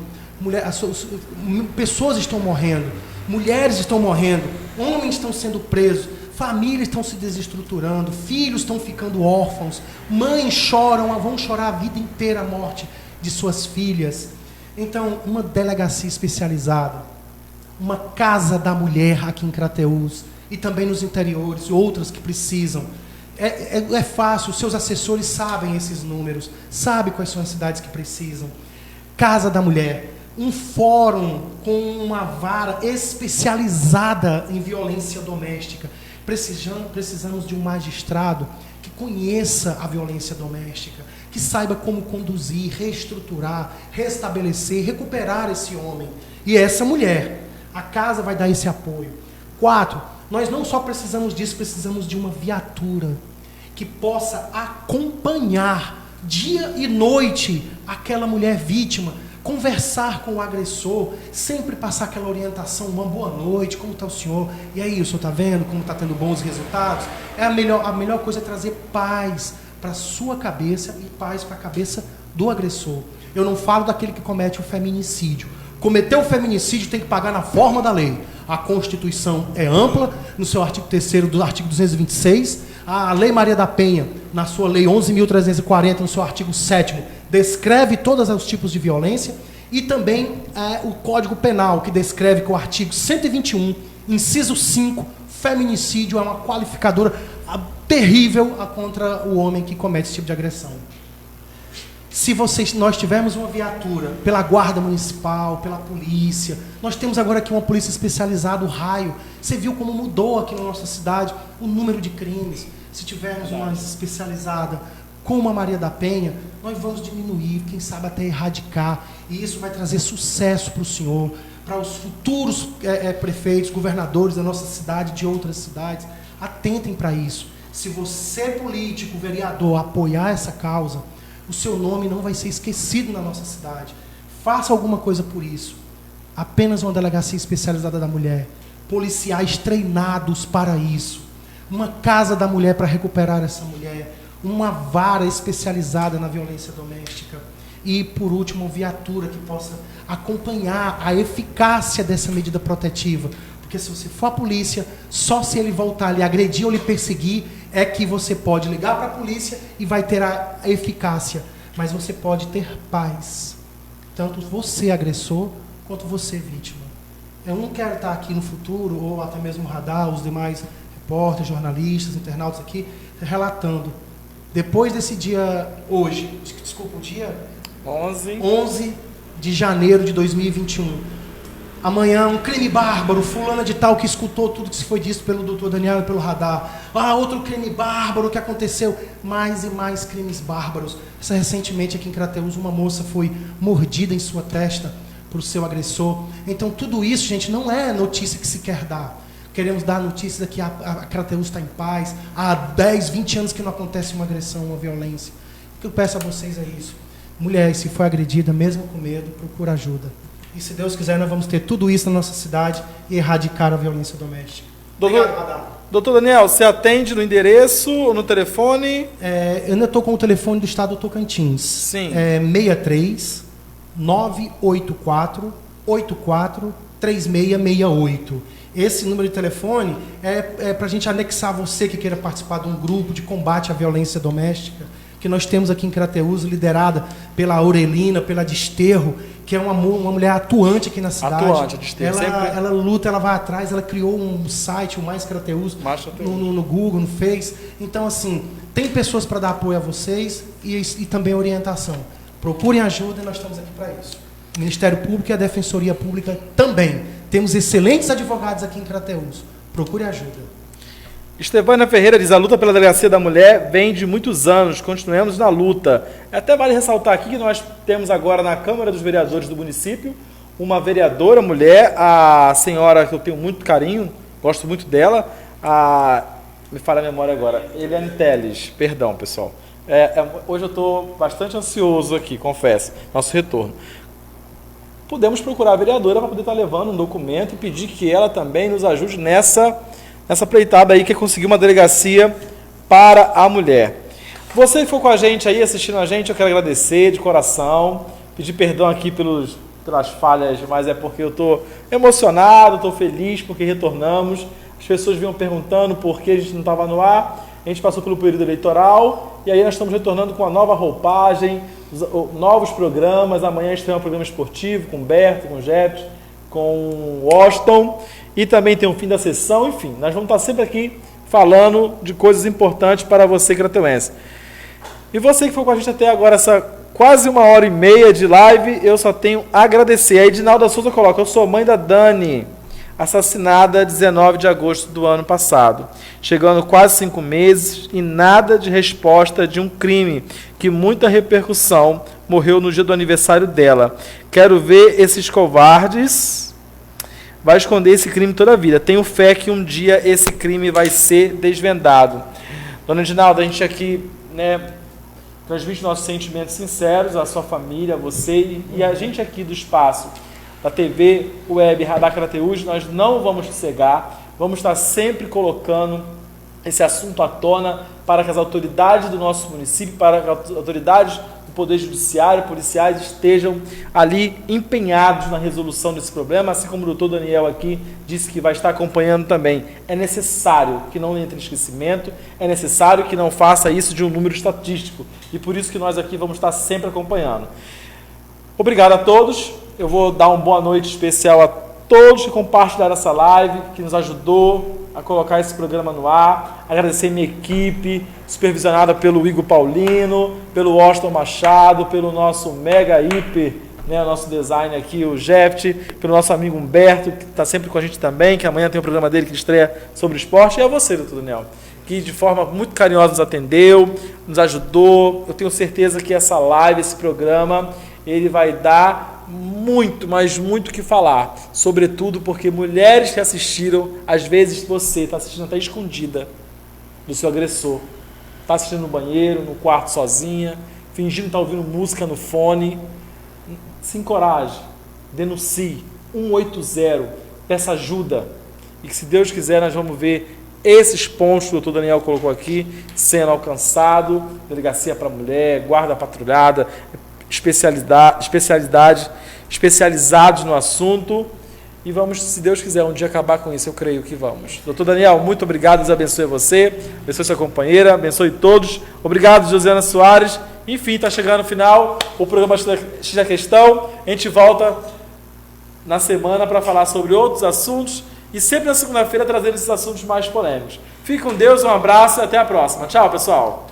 Pessoas estão morrendo, mulheres estão morrendo, homens estão sendo presos, famílias estão se desestruturando, filhos estão ficando órfãos, mães choram, vão chorar a vida inteira a morte de suas filhas. Então, uma delegacia especializada, uma casa da mulher aqui em Crateús e também nos interiores e outras que precisam. É fácil, seus assessores sabem esses números, sabem quais são as cidades que precisam. Casa da mulher, um fórum com uma vara especializada em violência doméstica. Precisamos de um magistrado que conheça a violência doméstica, que saiba como conduzir, reestruturar, restabelecer, recuperar esse homem e essa mulher. A casa vai dar esse apoio. 4, nós não só precisamos disso, precisamos de uma viatura que possa acompanhar dia e noite aquela mulher vítima, conversar com o agressor, sempre passar aquela orientação, uma boa noite, como está o senhor? E aí, o senhor está vendo como está tendo bons resultados? A melhor coisa é trazer paz para a sua cabeça e paz para a cabeça do agressor. Eu não falo daquele que comete o feminicídio. Cometeu o feminicídio, tem que pagar na forma da lei. A Constituição é ampla, no seu artigo 3º do artigo 226. A Lei Maria da Penha, na sua lei 11.340, no seu artigo 7º, descreve todos os tipos de violência. E também o Código Penal, que descreve que o artigo 121, inciso 5, feminicídio é uma qualificadora terrível contra o homem que comete esse tipo de agressão. Se nós tivermos uma viatura pela Guarda Municipal, pela polícia, nós temos agora aqui uma polícia especializada, o Raio. Você viu como mudou aqui na nossa cidade o número de crimes. Se tivermos uma especializada como a Maria da Penha, nós vamos diminuir, quem sabe até erradicar. E isso vai trazer sucesso para o senhor, para os futuros prefeitos, governadores da nossa cidade, de outras cidades, atentem para isso. Se você, político, vereador, apoiar essa causa, o seu nome não vai ser esquecido na nossa cidade. Faça alguma coisa por isso. Apenas uma delegacia especializada da mulher, policiais treinados para isso, uma casa da mulher para recuperar essa mulher, uma vara especializada na violência doméstica e, por último, uma viatura que possa acompanhar a eficácia dessa medida protetiva. Porque se você for a polícia, só se ele voltar a lhe agredir ou lhe perseguir é que você pode ligar para a polícia e vai ter a eficácia. Mas você pode ter paz. Tanto você, agressor, quanto você, vítima. Eu não quero estar aqui no futuro, ou até mesmo o Radar, os demais repórteres, jornalistas, internautas aqui, relatando. Depois desse dia, hoje, desculpa, o dia 11 de janeiro de 2021. Amanhã, um crime bárbaro, fulana de tal que escutou tudo que se foi dito pelo doutor Daniel e pelo Radar. Outro crime bárbaro que aconteceu. Mais e mais crimes bárbaros. Recentemente, aqui em Crateús, uma moça foi mordida em sua testa por seu agressor. Então, tudo isso, gente, não é notícia que se quer dar. Queremos dar a notícia de que a Crateús está em paz. Há 10, 20 anos que não acontece uma agressão, uma violência. O que eu peço a vocês é isso. Mulher, se for agredida, mesmo com medo, procura ajuda. E se Deus quiser, nós vamos ter tudo isso na nossa cidade e erradicar a violência doméstica. Doutor Daniel, você atende no endereço ou no telefone? Eu ainda estou com o telefone do estado do Tocantins. Sim. 63 984 84 3668. Esse número de telefone é para a gente anexar você que queira participar de um grupo de combate à violência doméstica, que nós temos aqui em Crateús, liderada pela Aurelina, pela Desterro, que é uma mulher atuante aqui na cidade. Atuante, Desterro. Ela luta, ela vai atrás, ela criou um site, o Mais Crateús, no Google, no Face. Então, assim, tem pessoas para dar apoio a vocês e também orientação. Procurem ajuda e nós estamos aqui para isso. O Ministério Público e a Defensoria Pública também. Temos excelentes advogados aqui em Crateús. Procure ajuda. Estevânia Ferreira diz: a luta pela delegacia da mulher vem de muitos anos, continuemos na luta. Até vale ressaltar aqui que nós temos agora na Câmara dos Vereadores do município uma vereadora mulher, a senhora que eu tenho muito carinho, gosto muito dela, me fala a memória agora, Eliane Teles, perdão pessoal. Hoje eu estou bastante ansioso aqui, confesso, nosso retorno. Podemos procurar a vereadora para poder estar levando um documento e pedir que ela também nos ajude nessa pleitada aí, que é conseguir uma delegacia para a mulher. Você que ficou com a gente aí, assistindo a gente, eu quero agradecer de coração, pedir perdão aqui pelas falhas, mas é porque eu estou emocionado, estou feliz porque retornamos. As pessoas vinham perguntando por que a gente não estava no ar, a gente passou pelo período eleitoral, e aí nós estamos retornando com uma nova roupagem, novos programas. Amanhã a gente tem um programa esportivo com o Humberto, com o Jeff, com o Washington, e também tem o fim da sessão. Enfim, nós vamos estar sempre aqui falando de coisas importantes para você, crateuense. E você que foi com a gente até agora, essa quase 1h30 de live, eu só tenho a agradecer. A Edinalda Souza coloca: eu sou mãe da Dani, assassinada 19 de agosto do ano passado, chegando quase 5 meses e nada de resposta de um crime que muita repercussão, morreu no dia do aniversário dela. Quero ver esses covardes, vai esconder esse crime toda a vida. Tenho fé que um dia esse crime vai ser desvendado. Dona Edinalda, a gente aqui, transmite nossos sentimentos sinceros à sua família, a você e a gente aqui do espaço da TV Web Radar Crateús. Nós não vamos cegar, vamos estar sempre colocando esse assunto à tona para que as autoridades do nosso município, para que as autoridades do Poder Judiciário, policiais, estejam ali empenhados na resolução desse problema, assim como o doutor Daniel aqui disse que vai estar acompanhando também. É necessário que não entre em esquecimento, é necessário que não faça isso de um número estatístico, e por isso que nós aqui vamos estar sempre acompanhando. Obrigado a todos. Eu vou dar uma boa noite especial a todos que compartilharam essa live, que nos ajudou a colocar esse programa no ar. Agradecer minha equipe, supervisionada pelo Igor Paulino, pelo Washington Machado, pelo nosso mega hiper, nosso design aqui, o Jeff, pelo nosso amigo Humberto, que está sempre com a gente também, que amanhã tem um programa dele que estreia sobre esporte, e a você, doutor Daniel, que de forma muito carinhosa nos atendeu, nos ajudou. Eu tenho certeza que essa live, esse programa, ele vai dar muito, mas muito o que falar. Sobretudo porque mulheres que assistiram, às vezes você está assistindo até escondida do seu agressor. Está assistindo no banheiro, no quarto sozinha, fingindo estar ouvindo música no fone. Se encoraje, denuncie, 180, peça ajuda. E que, se Deus quiser, nós vamos ver esses pontos que o doutor Daniel colocou aqui sendo alcançado. Delegacia para mulher, guarda patrulhada, especializados no assunto. E vamos, se Deus quiser, um dia acabar com isso, eu creio que vamos. Doutor Daniel, muito obrigado, Deus abençoe você, abençoe sua companheira, abençoe todos. Obrigado, Josiana Soares. Enfim, está chegando no final o programa X da Questão. A gente volta na semana para falar sobre outros assuntos e sempre na segunda-feira trazendo esses assuntos mais polêmicos. Fique com Deus, um abraço e até a próxima. Tchau, pessoal.